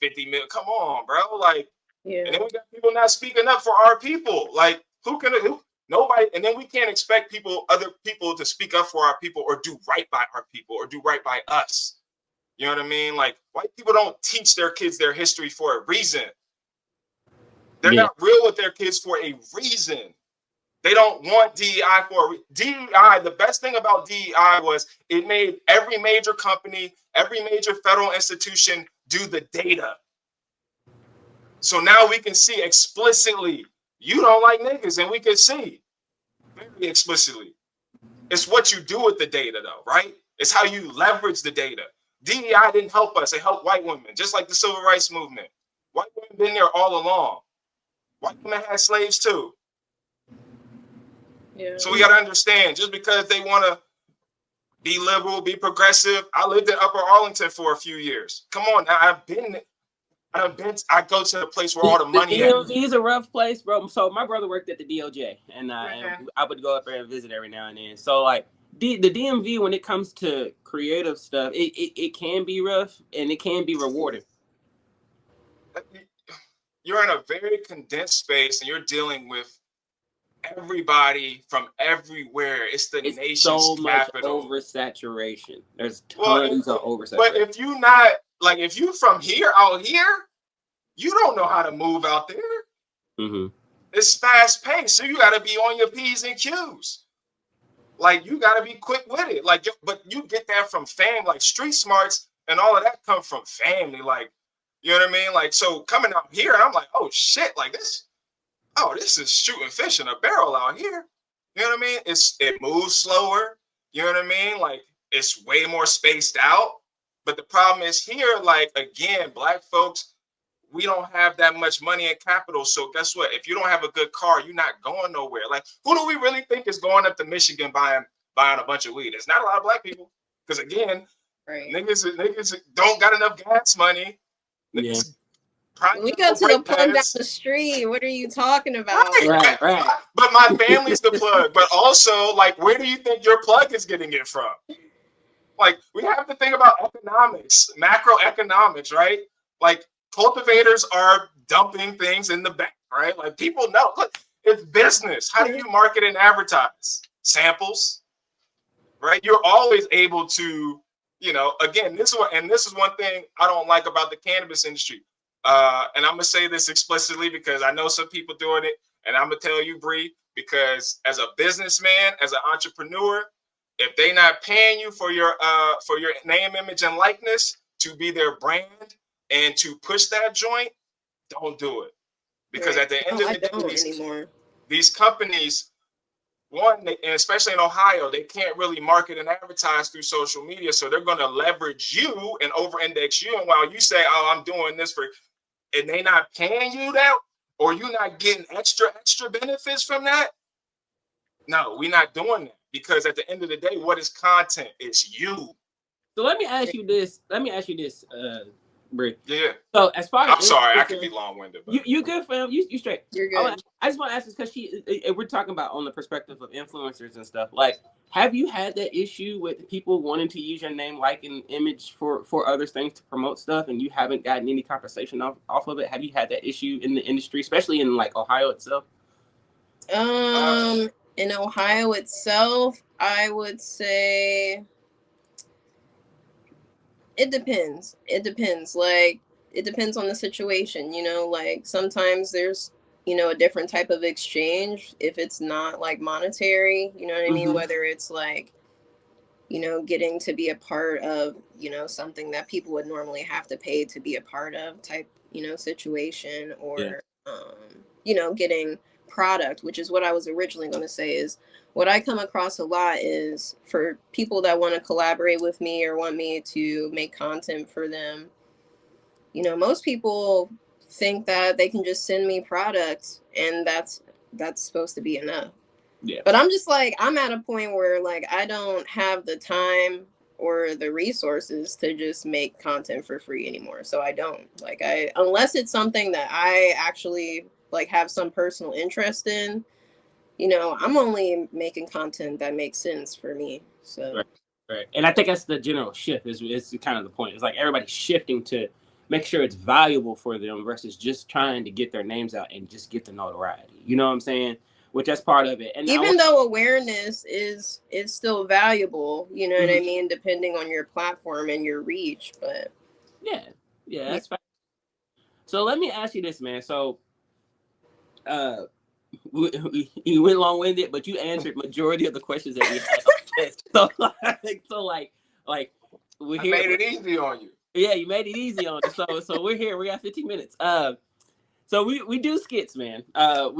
50 mil. Come on, bro. Like, yeah. And then we got people not speaking up for our people. Like, nobody. And then we can't expect other people to speak up for our people or do right by our people or do right by us. You know what I mean? Like, white people don't teach their kids their history for a reason. They're not real with their kids for a reason. They don't want DEI for DEI. The best thing about DEI was it made every major company, every major federal institution do the data. So now we can see explicitly, you don't like niggas, and we can see very explicitly. It's what you do with the data, though, right? It's how you leverage the data. DEI didn't help us. It helped white women, just like the civil rights movement. White women been there all along. White women had slaves, too. Yeah. So we got to understand, just because they want to be liberal, be progressive. I lived in Upper Arlington for a few years. Come on, now I go to the place where all the money is.
DMV is a rough place, bro. So my brother worked at the DOJ, and I would go up there and visit every now and then. So like the DMV, when it comes to creative stuff, it can be rough and it can be rewarding.
You're in a very condensed space, and you're dealing with everybody from everywhere. It's nation's
so much
capital.
Oversaturation. There's tons of oversaturation.
But if you not like, if you from here out here, you don't know how to move out there. Mm-hmm. It's fast paced, so you got to be on your P's and Q's. like you got to be quick with it. Like, but you get that from fame, like street smarts and all of that come from family. Like, you know what I mean? Like, so coming out here, I'm like, oh shit, like this. Oh, this is shooting fish in a barrel out here. You know what I mean? It moves slower. You know what I mean? Like it's way more spaced out. But the problem is here, like again, Black folks, we don't have that much money and capital. So guess what? If you don't have a good car, you're not going nowhere. Like who do we really think is going up to Michigan buying a bunch of weed? It's not a lot of Black people. Because again,
Right.
niggas don't got enough gas money.
Yeah.
Niggas probably
We
got
go
no
to the
brake
plug down
pads.
the street. What are you talking about?
Right.
But my family's the plug. But also, like, where do you think your plug is getting it from? Like, we have to think about economics, macroeconomics, right? Like, cultivators are dumping things in the back, right? Like, people know. Look, it's business. How do you market and advertise? Samples, right? You're always able to, again, this is one thing I don't like about the cannabis industry. And I'm gonna say this explicitly because I know some people doing it, and I'm gonna tell you, Bree, because as a businessman, as an entrepreneur, if they not paying you for your name, image, and likeness to be their brand and to push that joint, don't do it. Because
Right.
at the
No,
end of
I
the day,
don't anymore.
these companies, and especially in Ohio, they can't really market and advertise through social media. So they're going to leverage you and over-index you. And while you say, "Oh, I'm doing this for," and they not paying you that, or you not getting extra benefits from that, no, we're not doing that. Because at the end of the day, what is content? It's you.
So let me ask you this. Brie.
Yeah.
So as far as
I'm sorry, I can be long-winded. But
you good, fam. You straight.
You're good.
I just want to ask this because we're talking about on the perspective of influencers and stuff. Like, have you had that issue with people wanting to use your name, like an image for other things to promote stuff, and you haven't gotten any compensation off of it? Have you had that issue in the industry, especially in like Ohio itself?
In Ohio itself, I would say it depends. Like, it depends on the situation, like sometimes there's, a different type of exchange if it's not like monetary, you know what I mean?
Mm-hmm.
Whether it's like, getting to be a part of, something that people would normally have to pay to be a part of type, situation, or, getting product, which is what I was originally going to say. Is what I come across a lot is for people that want to collaborate with me or want me to make content for them. Most people think that they can just send me products and that's supposed to be enough.
Yeah.
But I'm just like, I'm at a point where like I don't have the time or the resources to just make content for free anymore. So I don't unless it's something that I actually like have some personal interest in, I'm only making content that makes sense for me. So
Right. And I think that's the general shift is kind of the point. It's like everybody's shifting to make sure it's valuable for them versus just trying to get their names out and just get the notoriety. You know what I'm saying? Which that's part of it. And
even though awareness is still valuable, you know what I mean, depending on your platform and your reach. But
yeah, that's fine. So let me ask you this, man. So you went long-winded, but you answered majority of the questions that we had. So we're here.
I made it easy on you.
Yeah, you made it easy on us. So we're here. We got 15 minutes. So we do skits, man. I'm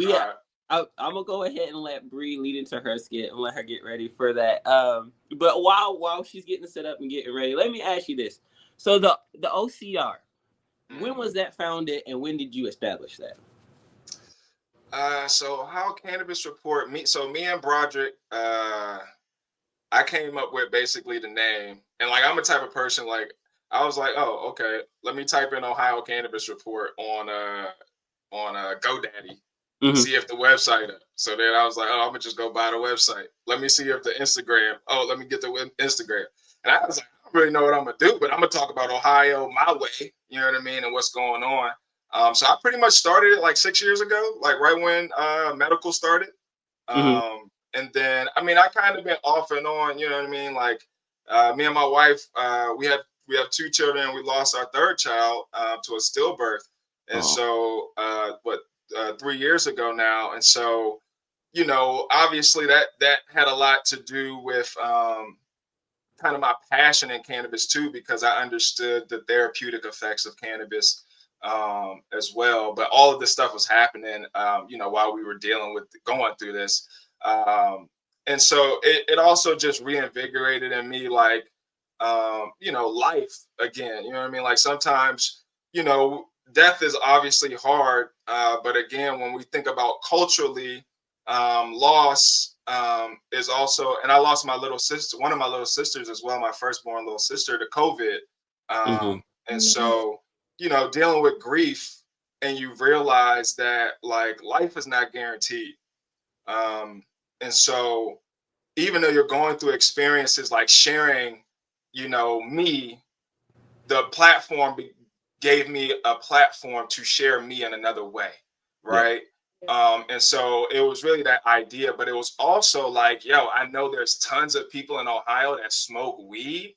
gonna go ahead and let Bree lead into her skit and let her get ready for that. But while she's getting set up and getting ready, let me ask you this. So the OCR, when was that founded, and when did you establish that?
So how Cannabis Report me and Broderick, I came up with basically the name, and like I'm a type of person like I was like, oh, okay, let me type in Ohio Cannabis Report on GoDaddy, see if the website up. So then I was like, oh, I'm gonna just go buy the website. Let me see if the Instagram. Oh, let me get the Instagram. And I was like, I don't really know what I'm gonna do, but I'm gonna talk about Ohio my way. You know what I mean, and what's going on. So I pretty much started it like 6 years ago, like right when medical started. And then, I mean, I kind of been off and on, you know what I mean? Like me and my wife, we have 2 children. We lost our 3rd child to a stillbirth. And so, 3 years ago now. And so you know, obviously that had a lot to do with kind of my passion in cannabis too, because I understood the therapeutic effects of cannabis as well. But all of this stuff was happening, you know, while we were going through this. And so it also just reinvigorated in me, like, you know, life again. You know what I mean? Like sometimes, you know, death is obviously hard. But again, when we think about culturally, loss is also, and I lost my little sister, one of my little sisters as well, my firstborn little sister, to COVID. And so, you know, dealing with grief, and you realize that like life is not guaranteed. And so even though you're going through experiences, like sharing, you know, the platform gave me a platform to share me in another way, right? And so it was really that idea, but it was also like, yo, I know there's tons of people in Ohio that smoke weed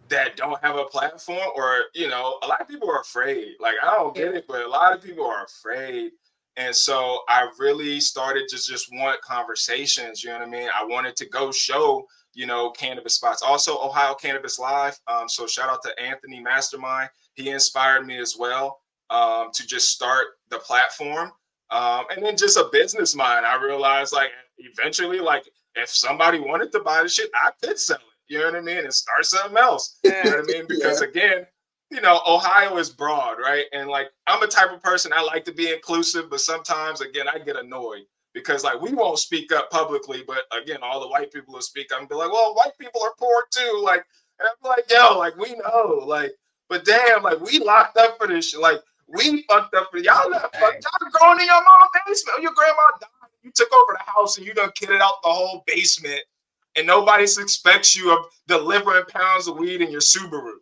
that don't have a platform, or, you know, a lot of people are afraid. Like, I don't get it, but a lot of people are afraid. And so I really started to just want conversations, you know what I mean? I wanted to go show, you know, cannabis spots. Also, Ohio Cannabis Live. So shout out to Anthony Mastermind. He inspired me as well to just start the platform. And then just a business mind. I realized, like, eventually, like, if somebody wanted to buy the shit, I could sell it. You know what I mean? And start something else. You know what I mean? Because again, you know, Ohio is broad, right? And like, I'm a type of person, I like to be inclusive, but sometimes, again, I get annoyed because like we won't speak up publicly, but again, all the white people will speak up and be like, well, white people are poor too. Like, and I'm like, yo, like we know, like, but damn, like we locked up for this shit. Like we fucked up for y'all. Not fucked. Y'all growing in your mom's basement. Your grandma died. You took over the house and you done kitted out the whole basement, and nobody suspects you of delivering pounds of weed in your Subaru.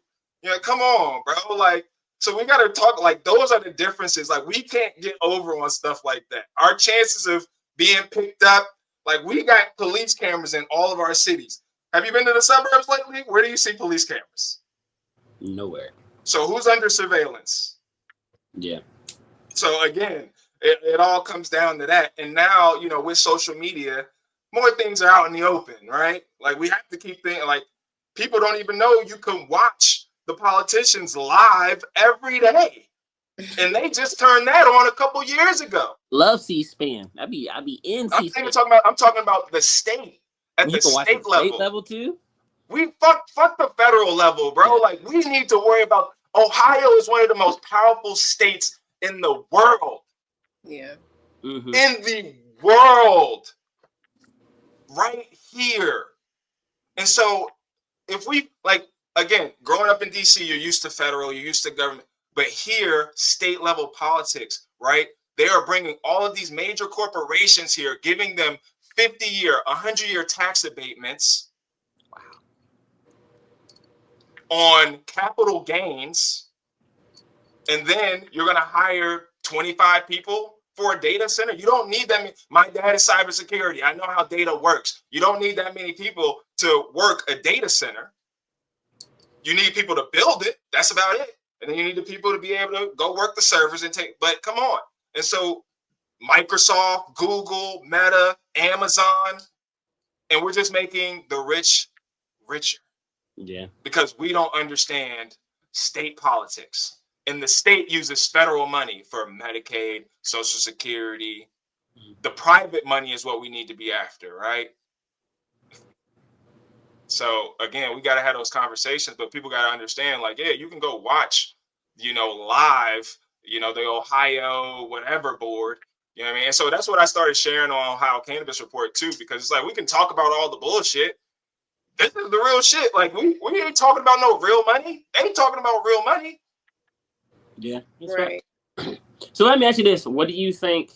You know, come on, bro. Like, so we got to talk, like, those are the differences. Like, we can't get over on stuff like that. Our chances of being picked up, like, we got police cameras in all of our cities. Have you been to the suburbs lately? Where do you see police cameras?
Nowhere.
So who's under surveillance?
Yeah.
So again, it all comes down to that. And now, you know, with social media, more things are out in the open, right? Like, we have to keep thinking, like, people don't even know you can watch the politicians live every day, and they just turned that on a couple years ago.
Love C-SPAN. I be in C-SPAN.
I'm talking about the state, at the state level.
State level too.
We fuck the federal level, bro. Yeah. Like, we need to worry about. Ohio is one of the most powerful states in the world.
Yeah.
Mm-hmm.
In the world, right here. And so, if we, like, again, growing up in DC, you're used to federal, you're used to government, but here, state level politics, right? They are bringing all of these major corporations here, giving them 50-year, 100-year tax abatements on capital gains. And then you're going to hire 25 people for a data center. You don't need that many. My dad is cybersecurity. I know how data works. You don't need that many people to work a data center. You need people to build it. That's about it. And then you need the people to be able to go work the servers and take, but come on. And so Microsoft, Google, Meta, Amazon, and we're just making the rich richer.
Yeah.
Because we don't understand state politics. And the state uses federal money for Medicaid, Social Security. The private money is what we need to be after, right? So again, we got to have those conversations, but people got to understand, like, yeah, you can go watch, you know, live, you know, the Ohio whatever board, you know what I mean? And so that's what I started sharing on Ohio Cannabis Report too, because it's like, we can talk about all the bullshit. This is the real shit. Like, we ain't talking about no real money. They ain't talking about real money.
Yeah, that's right. So let me ask you this: what do you think?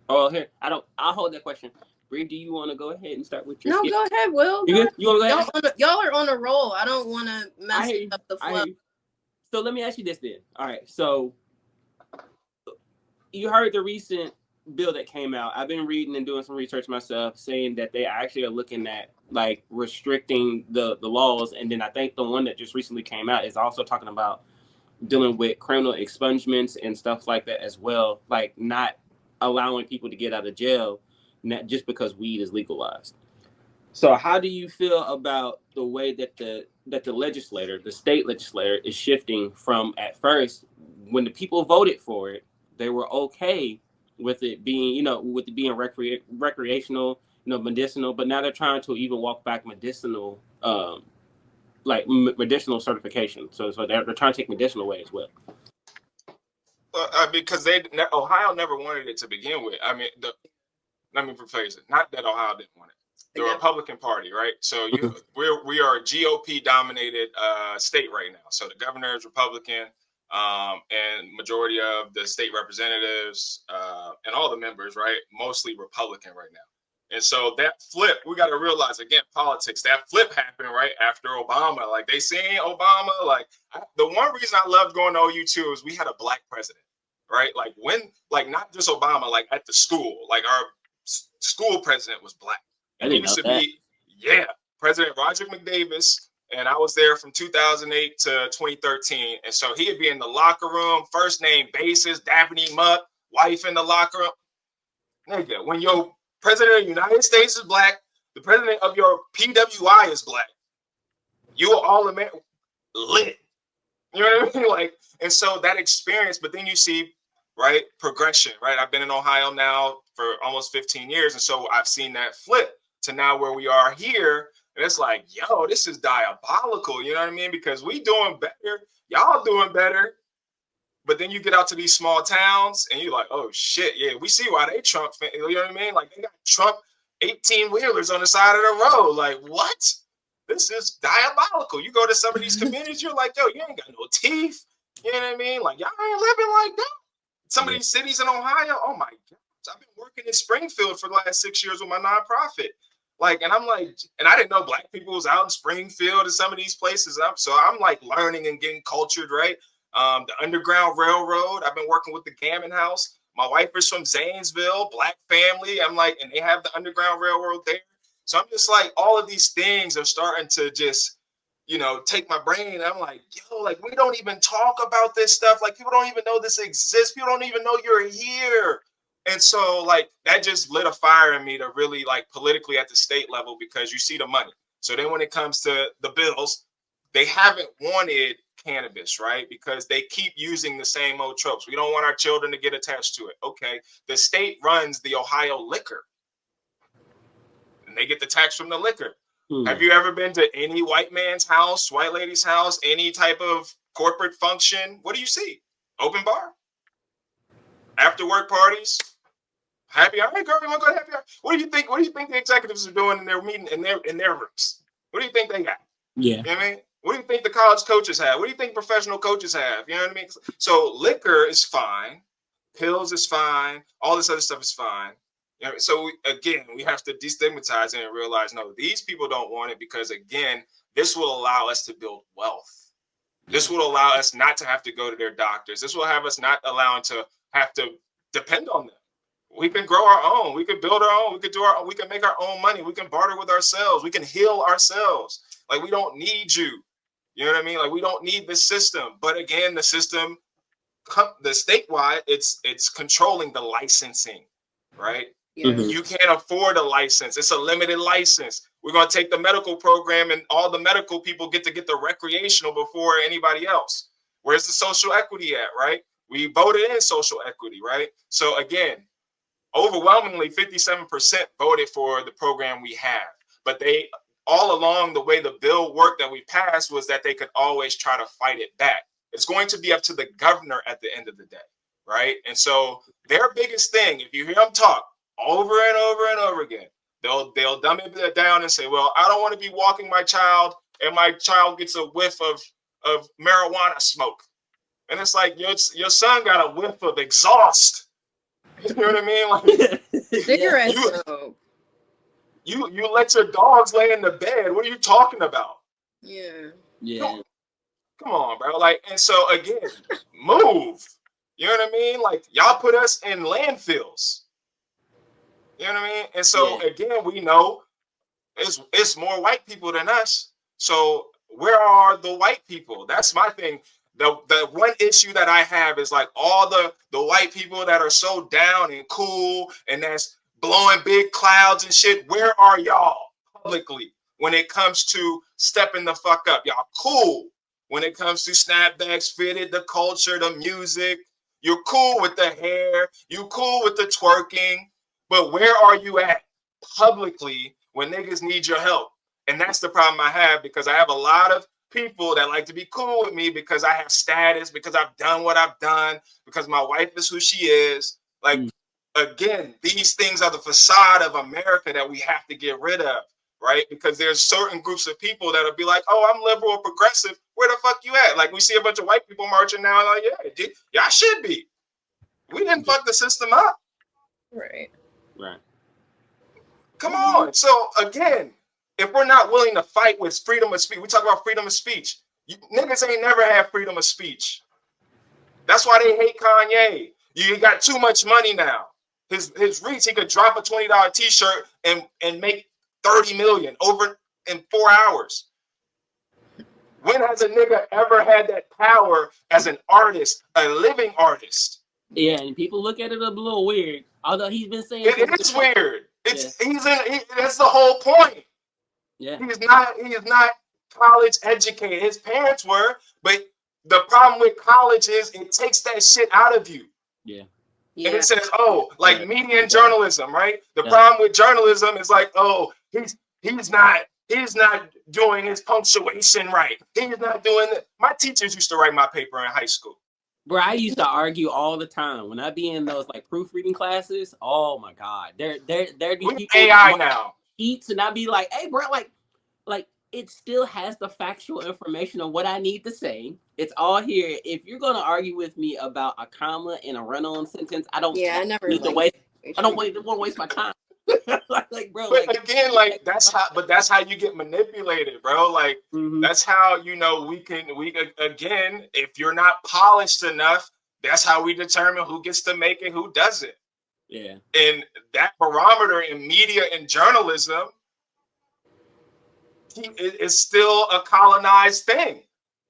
Oh, here, I'll hold that question. Bree, do you want to go ahead and start with your?
No, go ahead, Will.
You want to go ahead?
Y'all are on a roll. I don't want to mess up the flow.
So let me ask you this then. All right, so you heard the recent bill that came out. I've been reading and doing some research myself, saying that they actually are looking at like restricting the laws, and then I think the one that just recently came out is also talking about dealing with criminal expungements and stuff like that as well, like not allowing people to get out of jail not just because weed is legalized. So how do you feel about the way that the legislator, the state legislator, is shifting from, at first, when the people voted for it, they were okay with it being, with it being recreational, medicinal, but now they're trying to even walk back medicinal, medicinal certification. So they're trying to take medicinal away as well.
Because Ohio never wanted it to begin with. I mean, let me rephrase it. Not that Ohio didn't want it. The Republican Party, right? So we are a GOP dominated state right now. So the governor is Republican, and majority of the state representatives and all the members, right, mostly Republican right now. And so that flip, we got to realize, again, politics, that flip happened right after Obama. Like, they seen Obama. Like, the one reason I loved going to OU too is we had a black president, right? Like, not just Obama, like at the school, like our school president was black. And he used to be, President Roger McDavis. And I was there from 2008 to 2013. And so he'd be in the locker room, first name basis, dapping him up, wife in the locker room. Nigga, when your president of the United States is black, the president of your PWI is black, you are all American, lit. You know what I mean? Like, and so that experience, but then you see, right, progression, right? I've been in Ohio now for almost 15 years. And so I've seen that flip to now where we are here. And it's like, yo, this is diabolical. You know what I mean? Because we doing better. Y'all doing better. But then you get out to these small towns and you're like, oh, shit. Yeah, we see why they Trump. You know what I mean? Like, they got Trump 18-wheelers on the side of the road. Like, what? This is diabolical. You go to some of these communities, you're like, yo, you ain't got no teeth. You know what I mean? Like, y'all ain't living like that. Some of these cities in Ohio, oh, my God. I've been working in Springfield for the last 6 years with my nonprofit. Like, and I'm like, and I didn't know black people was out in Springfield and some of these places. So I'm like learning and getting cultured, right? The Underground Railroad. I've been working with the Gammon House. My wife is from Zanesville, black family. I'm like, and they have the Underground Railroad there. So I'm just like, all of these things are starting to just, take my brain. I'm like, yo, like, we don't even talk about this stuff. Like, people don't even know this exists. People don't even know you're here. And so, like, that just lit a fire in me to really, like, politically at the state level, because you see the money. So then when it comes to the bills, they haven't wanted cannabis, right? Because they keep using the same old tropes. We don't want our children to get attached to it. Okay. The state runs the Ohio liquor, and they get the tax from the liquor. Have you ever been to any white man's house, white lady's house, any type of corporate function? What do you see? Open bar? After work parties? Happy hour? Hey, girl, you want to go to happy hour? What do you think? What do you think the executives are doing in their meeting, in their rooms? What do you think they got?
Yeah.
You know what I mean? What do you think the college coaches have? What do you think professional coaches have? You know what I mean? So liquor is fine. Pills is fine. All this other stuff is fine. So we have to destigmatize it and realize, no, these people don't want it, because, again, this will allow us to build wealth. This will allow us not to have to go to their doctors. This will have us not allowing to have to depend on them. We can grow our own. We can build our own. We can make our own money. We can barter with ourselves. We can heal ourselves. Like, we don't need you. You know what I mean? Like, we don't need the system. But again, the system, the statewide, it's controlling the licensing, right?
Yeah.
You can't afford a license. It's a limited license. We're going to take the medical program, and all the medical people get the recreational before anybody else. Where's the social equity at, right? We voted in social equity, right? So again, overwhelmingly 57% voted for the program we have. But they, all along the way the bill worked that we passed, was that they could always try to fight it back. It's going to be up to the governor at the end of the day, right? And so their biggest thing, if you hear them talk over and over and over again, they'll dumb it down and say, well, I don't want to be walking my child and my child gets a whiff of marijuana smoke. And it's like, your son got a whiff of exhaust. You know what I mean? Like,
cigarette smoke.
You let your dogs lay in the bed. What are you talking about?
Yeah.
Come on, bro. Like, and so again, move. You know what I mean? Like, y'all put us in landfills. You know what I mean? And so again, we know it's more white people than us. So where are the white people? That's my thing. The one issue that I have is, like, all the white people that are so down and cool and that's blowing big clouds and shit. Where are y'all publicly when it comes to stepping the fuck up? Y'all cool when it comes to snapbacks, fitted, the culture, the music. You're cool with the hair. You cool with the twerking. But where are you at publicly when niggas need your help? And that's the problem I have, because I have a lot of people that like to be cool with me because I have status, because I've done what I've done, because my wife is who she is. Like, again, these things are the facade of America that we have to get rid of, right? Because there's certain groups of people that'll be like, oh, I'm liberal or progressive. Where the fuck you at? Like, we see a bunch of white people marching now. Like, yeah, y'all should be. We didn't fuck the system up.
Right.
Come on. So, again, if we're not willing to fight with freedom of speech, we talk about freedom of speech. Niggas ain't never had freedom of speech. That's why they hate Kanye. You got too much money now. His reach, he could drop a $20 t-shirt and make 30 million over in 4 hours. When has a nigga ever had that power as an artist, a living artist?
Yeah, and people look at it a little weird. Although he's been saying
it is weird. That's the whole point.
Yeah.
He is not college educated. His parents were, but the problem with college is it takes that shit out of you.
Yeah.
And it says, oh, like media and journalism, right? The problem with journalism is like, oh, he's not doing his punctuation right. He's not doing it. My teachers used to write my paper in high school.
Bro, I used to argue all the time when I be in those like proofreading classes. Oh my god, there be people
AI now.
Eats and I be like, hey, bro, like it still has the factual information of what I need to say. It's all here. If you're gonna argue with me about a comma in a run-on sentence, I don't.
Yeah, I never
need to waste. I don't want to waste my time. Like, bro.
But like, again, like that's how you get manipulated, bro. Like that's how we again, if you're not polished enough, that's how we determine who gets to make it, who doesn't.
Yeah.
And that barometer in media and journalism is still a colonized thing.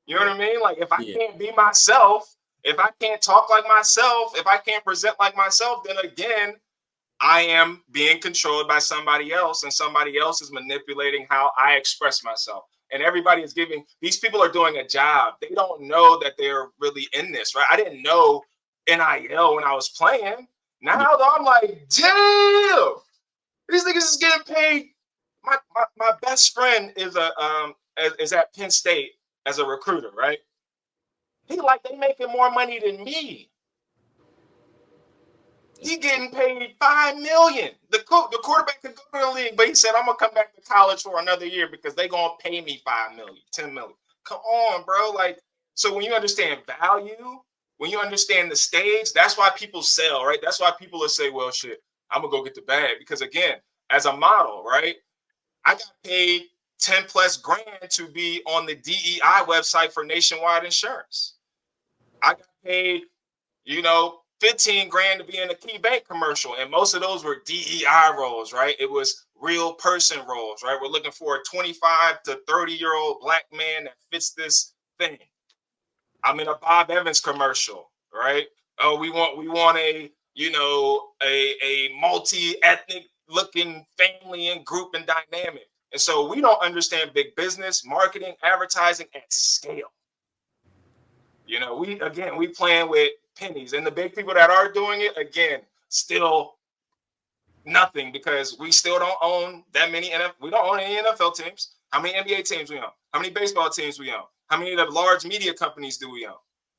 You know what I mean? Like if I can't be myself, if I can't talk like myself, if I can't present like myself, then again, I am being controlled by somebody else, and somebody else is manipulating how I express myself. And everybody is these people are doing a job. They don't know that they're really in this, right? I didn't know NIL when I was playing. Now though, I'm like, damn, these niggas is getting paid. My best friend is at Penn State as a recruiter, right? He like, they making more money than me. He getting paid $5 million. The quarterback could go to the league, but he said, I'm gonna come back to college for another year because they gonna pay me $5 million, $10 million. Come on, bro. Like, so when you understand value, when you understand the stage, that's why people sell, right? That's why people will say, well, shit, I'm gonna go get the bag. Because again, as a model, right? I got paid 10 plus grand to be on the DEI website for Nationwide Insurance. I got paid, 15 grand to be in a Key Bank commercial. And most of those were DEI roles, right? It was real person roles, right? We're looking for a 25 to 30-year-old black man that fits this thing. I'm in a Bob Evans commercial, right? Oh, we want a multi-ethnic looking family and group and dynamic. And so we don't understand big business, marketing, advertising at scale. We playing with pennies, and the big people that are doing it, again, still nothing, because we still don't own that many. We don't own any NFL teams. How many NBA teams we own? How many baseball teams we own? How many of the large media companies do we own?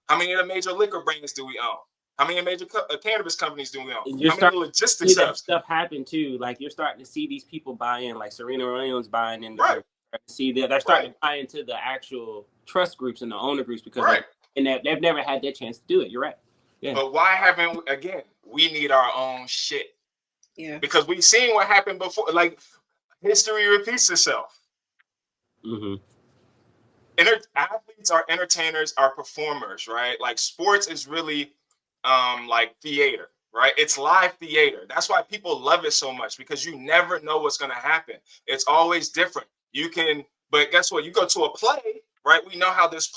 How many of the major liquor brands do we own? How many major cannabis companies do we own? How many logistics
stuff happen too? Like you're starting to see these people buy in, like Serena Williams buying in.
Right.
See that they're starting to buy into the actual trust groups and the owner groups because they've never had that chance to do it. You're right. Yeah.
But why haven't we need our own shit?
Yeah.
Because we've seen what happened before. Like history repeats itself.
Mm-hmm.
Athletes are entertainers, are performers, right? Like sports is really like theater, right? It's live theater. That's why people love it so much, because you never know what's going to happen. It's always different. But guess what? You go to a play, right? We know how this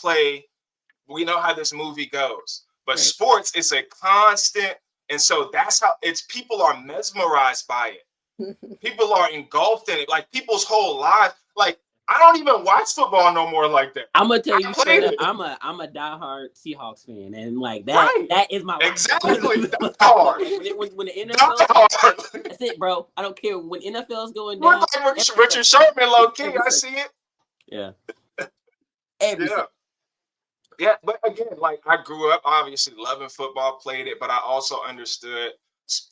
movie goes. But sports is a constant And so that's how people are mesmerized by it. People are engulfed in it. Like people's whole lives. Like I don't even watch football no more like that.
I'm gonna tell you straight up, I'm a diehard Seahawks fan, and like that,
right.
that is my life.
Exactly. That's hard.
When the NFL, that's it, bro. I don't care when NFL's going down.
Like Richard Sherman, low key. I see it.
Yeah.
Yeah, but again, like I grew up obviously loving football, played it, but I also understood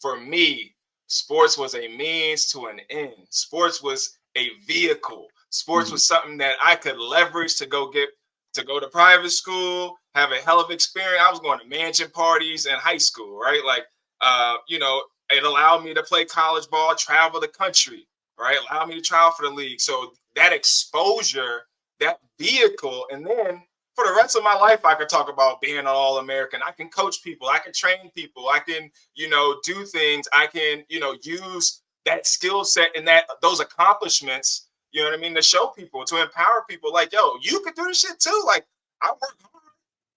for me, sports was a means to an end. Sports was a vehicle. Sports was something that I could leverage to go to private school, have a hell of experience. I was going to mansion parties in high school, right? Like, it allowed me to play college ball, travel the country, right? Allowed me to travel for the league. So that exposure, that vehicle, and then for the rest of my life, I could talk about being an All-American. I can coach people. I can train people. I can, do things. I can, use that skill set and those accomplishments, you know what I mean, to show people, to empower people. Like, yo, you could do this shit too. Like, I work hard.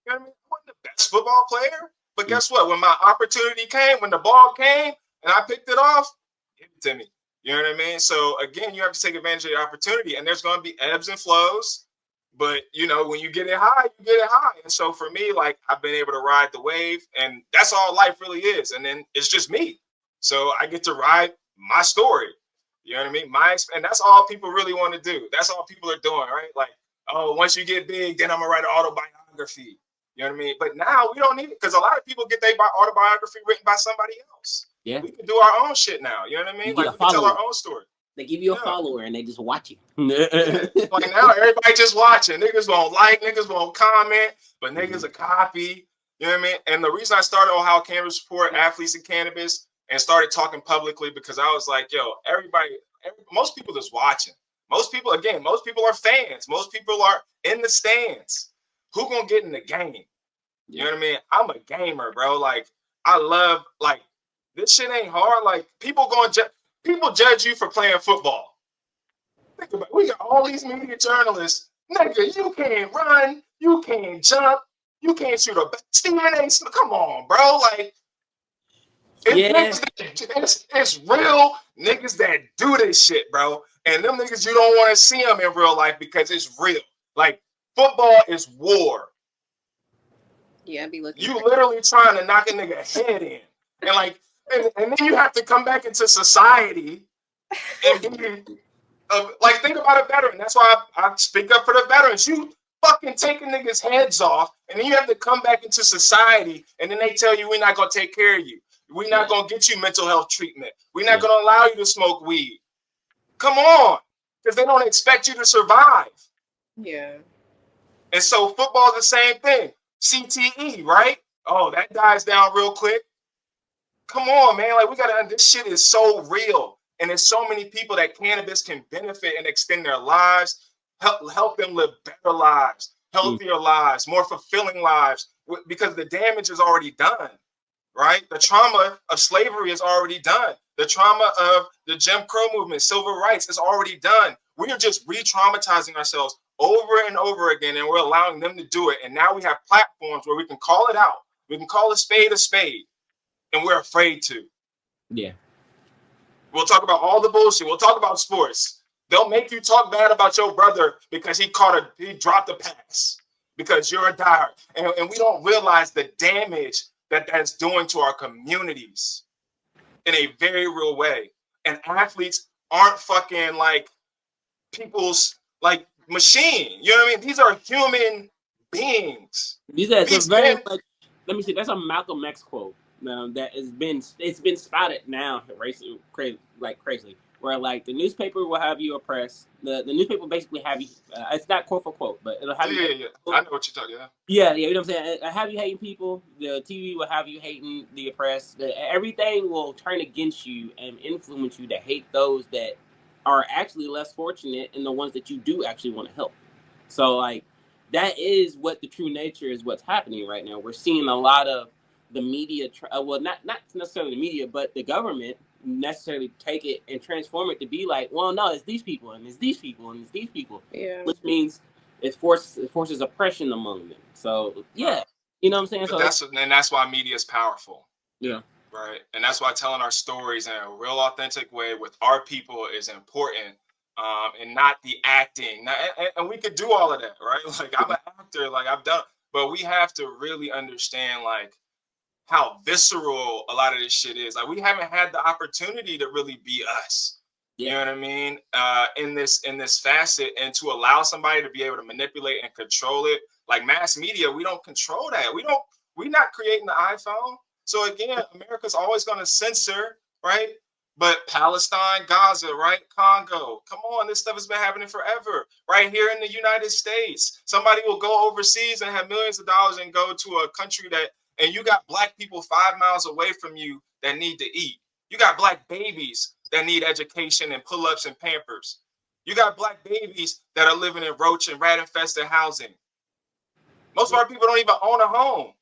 You know what I mean? I wasn't the best football player, but guess what? When my opportunity came, when the ball came, and I picked it off, give it to me. You know what I mean? So again, you have to take advantage of the opportunity, and there's going to be ebbs and flows. But, when you get it high, you get it high. And so for me, like, I've been able to ride the wave, and that's all life really is. And then it's just me. So I get to ride my story. You know what I mean? And that's all people really want to do. That's all people are doing, right? Like, oh, once you get big, then I'm going to write an autobiography. You know what I mean? But now we don't need it because a lot of people get their autobiography written by somebody else.
Yeah.
We can do our own shit now. You know what I mean? Like, we can tell our own story.
They give you a follower and they just watch you.
Like now, everybody just watching. Niggas won't like, niggas won't comment, but niggas a copy. You know what I mean? And the reason I started Ohio Cannabis Support Athletes in Cannabis and started talking publicly because I was like, yo, most people just watching. Most people are fans. Most people are in the stands. Who gonna get in the game? You know what I mean? I'm a gamer, bro. Like, I love, like, this shit ain't hard. Like, people judge you for playing football. Think about it. We got all these media journalists. Nigga, you can't run. You can't jump. You can't shoot a Stephen A. Smith. Come on, bro. Like, it's real niggas that do this shit, bro. And them niggas, you don't want to see them in real life because it's real. Like, football is war.
Yeah, be looking.
You literally trying to knock a nigga head in. And like, and then you have to come back into society and be like, think about a veteran. That's why I speak up for the veterans. You fucking taking niggas' heads off, and then you have to come back into society, and then they tell you we're not gonna take care of you. We're not gonna get you mental health treatment. We're not gonna allow you to smoke weed. Come on, because they don't expect you to survive.
Yeah.
And so football is the same thing. CTE, right? Oh, that dies down real quick. Come on, man. Like, this shit is so real. And there's so many people that cannabis can benefit and extend their lives, help them live better lives, healthier lives, more fulfilling lives, because the damage is already done, right? The trauma of slavery is already done. The trauma of the Jim Crow movement, civil rights is already done. We are just re-traumatizing ourselves over and over again, and we're allowing them to do it. And now we have platforms where we can call it out. We can call a spade, and we're afraid to.
Yeah.
We'll talk about all the bullshit. We'll talk about sports. They'll make you talk bad about your brother because he dropped a pass because you're a diehard. And we don't realize the damage that's doing to our communities in a very real way. And athletes aren't fucking like people's like machine. You know what I mean? These are human beings.
Let me see. That's a Malcolm X quote. That it's been spotted now crazy, where like the newspaper will have you oppressed. The newspaper basically have you. It's not quote for quote, but it'll have you.
Yeah. I know what you're talking about.
Yeah. You know what I'm saying? Have you hating people. The TV will have you hating the oppressed. Everything will turn against you and influence you to hate those that are actually less fortunate and the ones that you do actually want to help. So like that is what the true nature is. What's happening right now. We're seeing a lot of the media, not necessarily the media, but the government necessarily take it and transform it to be like, well, no, it's these people and it's these people and it's these people, which means it forces oppression among them. So yeah, you know what I'm saying.
But that's why media is powerful.
Yeah,
Right. And that's why telling our stories in a real authentic way with our people is important. And not the acting. Now, and we could do all of that, right? Like I'm an actor, like I've done, but we have to really understand like how visceral a lot of this shit is. Like we haven't had the opportunity to really be us. You know what I mean? In this facet, and to allow somebody to be able to manipulate and control it, like mass media, we don't control that. We're not creating the iPhone. So again, America's always going to censor, right? But Palestine, Gaza, right? Congo, come on, this stuff has been happening forever. Right here in the United States, somebody will go overseas and have millions of dollars and go to a country that, and you got black people 5 miles away from you that need to eat. You got black babies that need education and pull-ups and Pampers. You got black babies that are living in roach and rat-infested housing. Most of our people don't even own a home.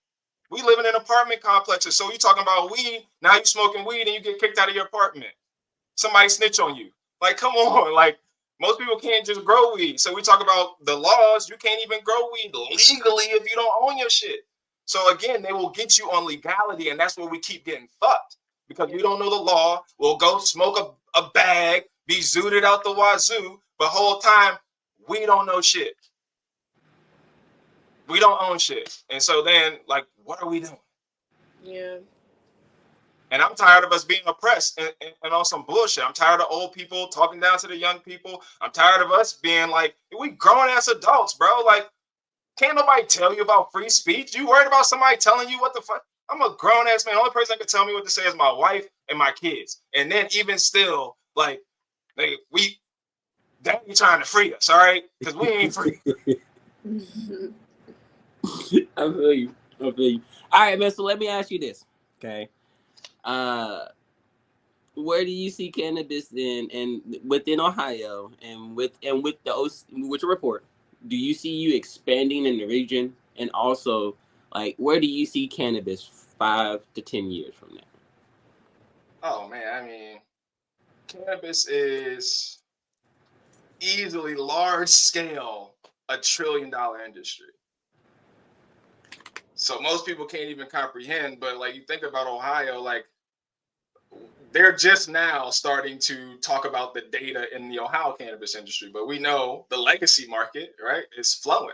We living in apartment complexes. So you talking about weed, now you smoking weed and you get kicked out of your apartment. Somebody snitch on you. Like, come on. Like, most people can't just grow weed. So we talk about the laws. You can't even grow weed legally if you don't own your shit. So again, they will get you on legality, and that's where we keep getting fucked because we don't know the law. We'll go smoke a bag, be zooted out the wazoo, but whole time we don't know shit. We don't own shit. And so then, like, what are we doing?
Yeah.
And I'm tired of us being oppressed and on some bullshit. I'm tired of old people talking down to the young people. I'm tired of us being like, we grown ass adults, bro. Like, can't nobody tell you about free speech? You worried about somebody telling you what the fuck? I'm a grown ass man. The only person that can tell me what to say is my wife and my kids. And then even still, like, we daddy trying to free us, all right? Because we ain't free.
I feel you. All right, man. So let me ask you this, okay? Where do you see cannabis and within Ohio and with the with your report? Do you see you expanding in the region, and also like where do you see cannabis 5 to 10 years from now?
Oh man, I mean, cannabis is easily large scale $1 trillion industry. So most people can't even comprehend, but like you think about Ohio, like they're just now starting to talk about the data in the Ohio cannabis industry, but we know the legacy market, right, is flowing.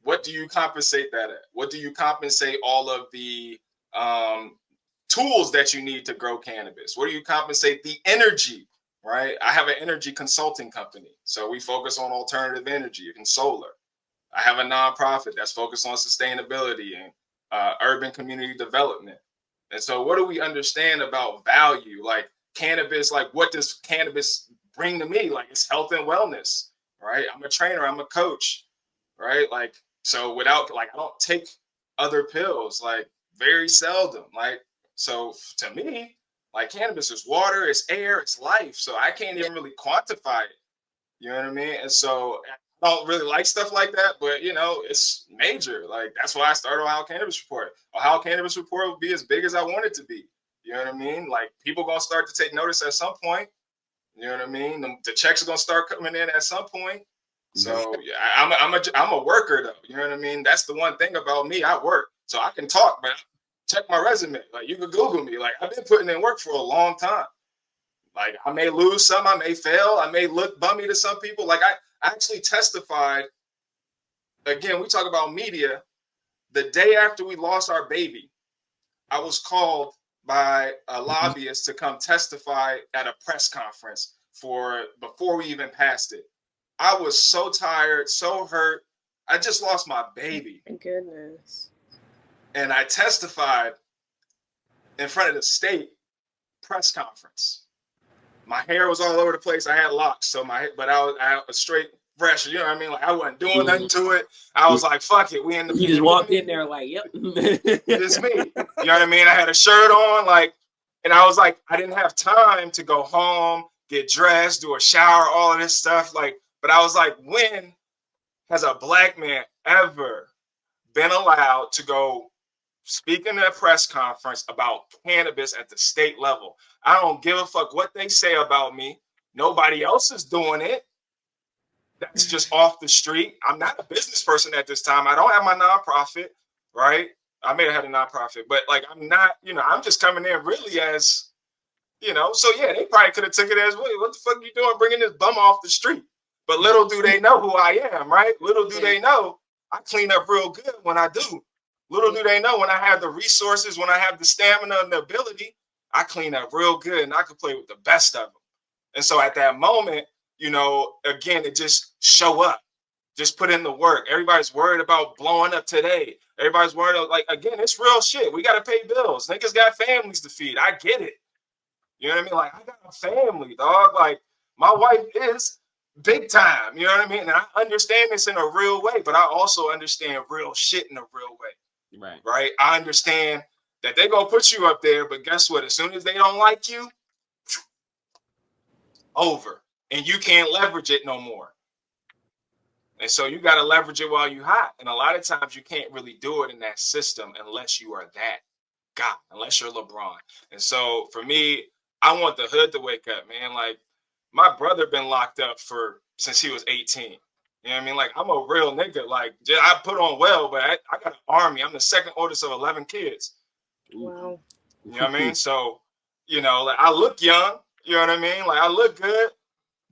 What do you compensate that at? What do you compensate all of the tools that you need to grow cannabis? What do you compensate the energy, right? I have an energy consulting company, so we focus on alternative energy and solar. I have a nonprofit that's focused on sustainability and urban community development. And so, what do we understand about value? Like cannabis, like what does cannabis bring to me? Like it's health and wellness, right? I'm a trainer, I'm a coach, right? Like, so without, like, I don't take other pills, like very seldom. Like, so to me, like cannabis is water, it's air, it's life. So I can't even really quantify it. You know what I mean? And so I don't really like stuff like that, but you know, it's major. Like that's why I started Ohio Cannabis Report. Ohio Cannabis Report will be as big as I want it to be. You know what I mean? Like people gonna start to take notice at some point. You know what I mean? The checks are gonna start coming in at some point. So yeah, I'm a worker though. You know what I mean? That's the one thing about me. I work, so I can talk, but check my resume. Like you can Google me. Like I've been putting in work for a long time. Like I may lose some, I may fail, I may look bummy to some people. Like I actually testified. Again, we talk about media. The day after we lost our baby, I was called by a lobbyist to come testify at a press conference for before we even passed it. I was so tired, so hurt. I just lost my baby.
My goodness.
And I testified in front of the state press conference. My hair was all over the place. I had locks, so I was straight fresh. You know what I mean? Like I wasn't doing nothing to it. I was like, "Fuck it, we in the."
You just walked in there like, "Yep,
it's me." You know what I mean? I had a shirt on, like, and I was like, I didn't have time to go home, get dressed, do a shower, all of this stuff. Like, but I was like, when has a black man ever been allowed to go speak in a press conference about cannabis at the state level? I don't give a fuck what they say about me. Nobody else is doing it. That's just off the street. I'm not a business person at this time. I don't have my nonprofit, right? I may have had a nonprofit, but like I'm not, I'm just coming in really as, so yeah, they probably could have took it as, wait, what the fuck you doing bringing this bum off the street? But little do they know who I am, right? Little do they know I clean up real good when I do. Little do they know when I have the resources, when I have the stamina and the ability, I clean up real good and I can play with the best of them. And so at that moment, again, it just show up. Just put in the work. Everybody's worried about blowing up today. Everybody's worried, like, again, it's real shit. We got to pay bills. Niggas got families to feed. I get it. You know what I mean? Like, I got a family, dog. Like, my wife is big time. You know what I mean? And I understand this in a real way, but I also understand real shit in a real way. Right? I understand that they're going to put you up there, but guess what? As soon as they don't like you, over. And you can't leverage it no more. And so you got to leverage it while you're hot. And a lot of times you can't really do it in that system unless you are that guy, unless you're LeBron. And so for me, I want the hood to wake up, man. Like, my brother been locked up since he was 18. You know what I mean? Like, I'm a real nigga. Like, I put on well, but I got an army. I'm the second oldest of 11 kids.
Wow.
You know what I mean? So, like, I look young. You know what I mean? Like, I look good,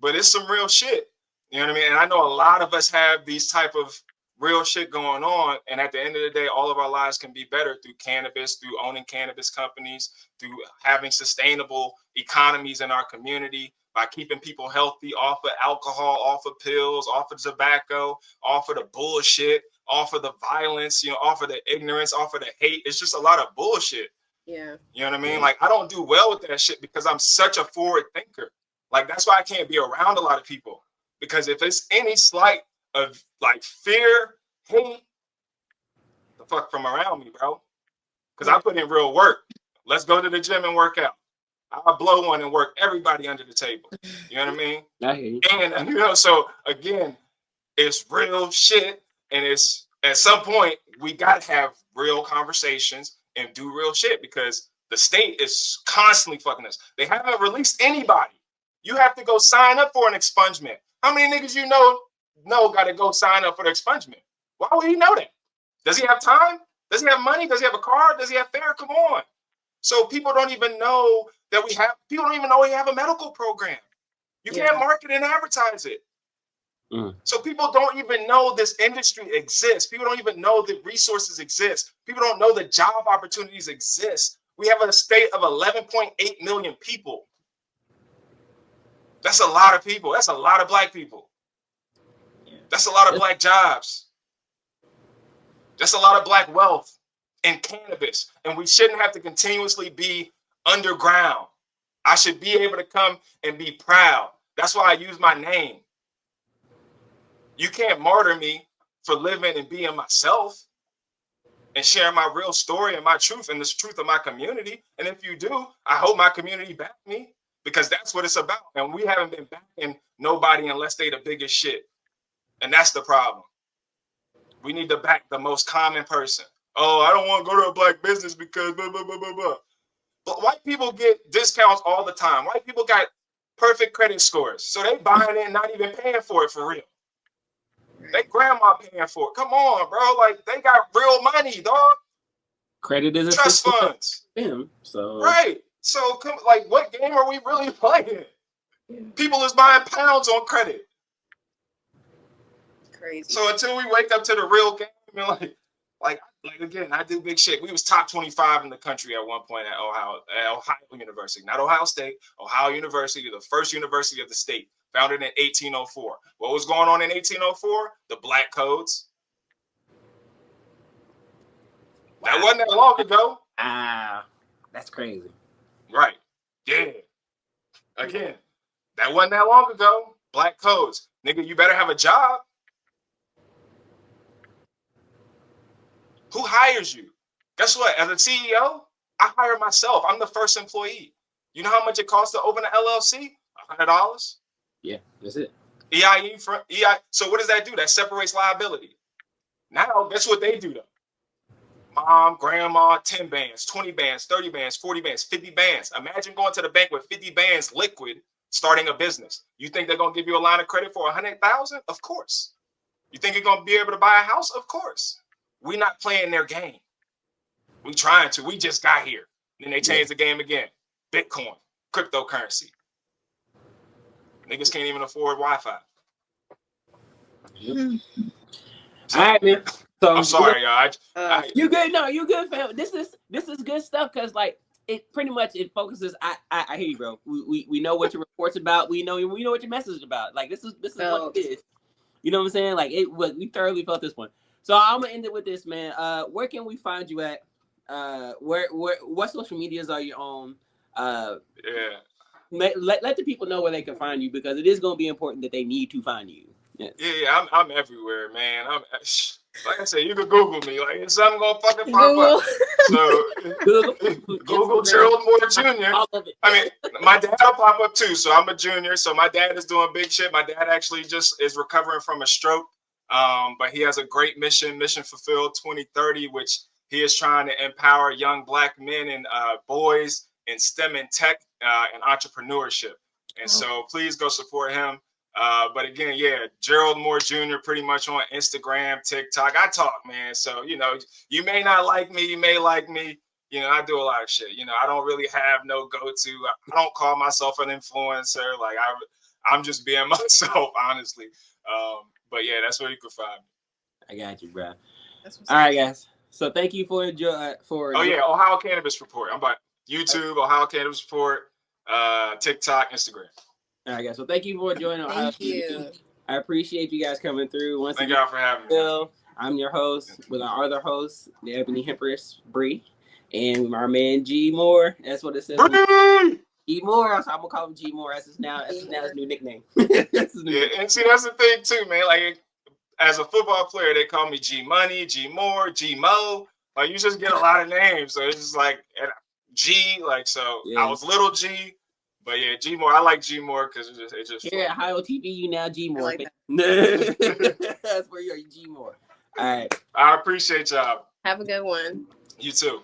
but it's some real shit. You know what I mean? And I know a lot of us have these type of real shit going on. And at the end of the day, all of our lives can be better through cannabis, through owning cannabis companies, through having sustainable economies in our community, by keeping people healthy off of alcohol, off of pills, off of tobacco, off of the bullshit, off of the violence, off of the ignorance, off of the hate. It's just a lot of bullshit.
Yeah.
You know what I mean? Like, I don't do well with that shit because I'm such a forward thinker. Like, that's why I can't be around a lot of people. Because if it's any slight of like fear, hate, the fuck from around me, bro. Because I put in real work. Let's go to the gym and work out. I'll blow one and work everybody under the table. You know what I mean?
I hear you.
And so again, it's real shit. And it's at some point we gotta have real conversations and do real shit because the state is constantly fucking us. They haven't released anybody. You have to go sign up for an expungement. How many niggas you know got to go sign up for the expungement? Why would he know that? Does he have time? Does he have money? Does he have a car? Does he have fare? Come on. So people don't even know that people don't even know we have a medical program. You can't market and advertise it. So people don't even know this industry exists. People don't even know the resources exist. People don't know the job opportunities exist. We have a state of 11.8 million people. That's a lot of people. That's a lot of black people. That's a lot of black jobs. That's a lot of black wealth in cannabis. And we shouldn't have to continuously be underground. I should be able to come and be proud. That's why I use my name. You can't martyr me for living and being myself and sharing my real story and my truth and the truth of my community. And if you do, I hope my community back me. Because that's what it's about. And we haven't been backing nobody unless they the biggest shit. And that's the problem. We need to back the most common person. Oh, I don't want to go to a black business because blah, blah, blah, blah, blah. But white people get discounts all the time. White people got perfect credit scores. So they buying it and not even paying for it for real. They grandma paying for it. Come on, bro. Like, they got real money, dog.
Credit is
trust funds.
Them, so
right. So, like, what game are we really playing? People is buying pounds on credit.
Crazy.
So until we wake up to the real game, like again, I do big shit. We was top 25 in the country at one point at Ohio University, not Ohio State, Ohio University, the first university of the state, founded in 1804. What was going on in 1804? The Black Codes. Wow. That wasn't that long ago.
That's crazy.
Right. Yeah. Again, that wasn't that long ago. Black Codes. Nigga, you better have a job. Who hires you? Guess what? As a CEO, I hire myself. I'm the first employee. You know how much it costs to open an LLC? $100.
Yeah, that's it.
EIE. So what does that do? That separates liability. Now, guess what they do though? Mom, grandma, 10 bands, 20 bands, 30 bands, 40 bands, 50 bands. Imagine going to the bank with 50 bands liquid, starting a business. You think they're going to give you a line of credit for $100,000? Of course. You think you're going to be able to buy a house? Of course. We're not playing their game. We trying to. We just got here. Then they changed the game again. Bitcoin, cryptocurrency. Niggas can't even afford Wi-Fi.
All right, man. So
I'm sorry, y'all.
You good? No, you good, fam. This is good stuff because like it pretty much it focuses. I hear you, bro. We know what your report's about. We know what your message is about. Like this is what it is. You know what I'm saying? Like we thoroughly felt this one. So I'm gonna end it with this, man. Where can we find you at? What social medias are you on? Let the people know where they can find you because it is gonna be important that they need to find you. Yes.
Yeah, I'm everywhere, man. Like I said, you can Google me. Like it's something gonna fucking pop up. So Google Gerald Moore Jr. I mean, my dad will pop up too. So I'm a junior. So my dad is doing big shit. My dad actually just is recovering from a stroke. But he has a great mission fulfilled 2030, which he is trying to empower young Black men and boys in STEM and tech and entrepreneurship. And so please go support him. But again, yeah, Gerald Moore Jr. pretty much on Instagram, TikTok. I talk, man. So, you know, you may not like me, you may like me. You know, I do a lot of shit. You know, I don't really have no go-to. I don't call myself an influencer. Like I'm just being myself, honestly. But yeah, that's where you can find me.
I got you, bro. All right, guys. So thank you for
Ohio Cannabis Report. I'm by YouTube, Ohio Cannabis Report, TikTok, Instagram.
All right, guys. So thank you for joining.
Thank you.
I appreciate you guys coming through. Once
Thank y'all for having me.
I'm your host with our other host, the Ebony Hempress, Bree, and our man G Moore. That's what it says. G Moore. So I'm gonna call him G Moore. That's now his new nickname.
And see, that's the thing too, man. Like as a football player, they call me G Money, G Moore, G Mo. Like you just get a lot of names, so it's just like G. Like so, yeah. I was little G. But yeah, G Moore. I like G Moore because it just
here at OH-HighYo TV, you now G Moore. Like that. That's where you're G Moore. All right.
I appreciate y'all.
Have a good one.
You too.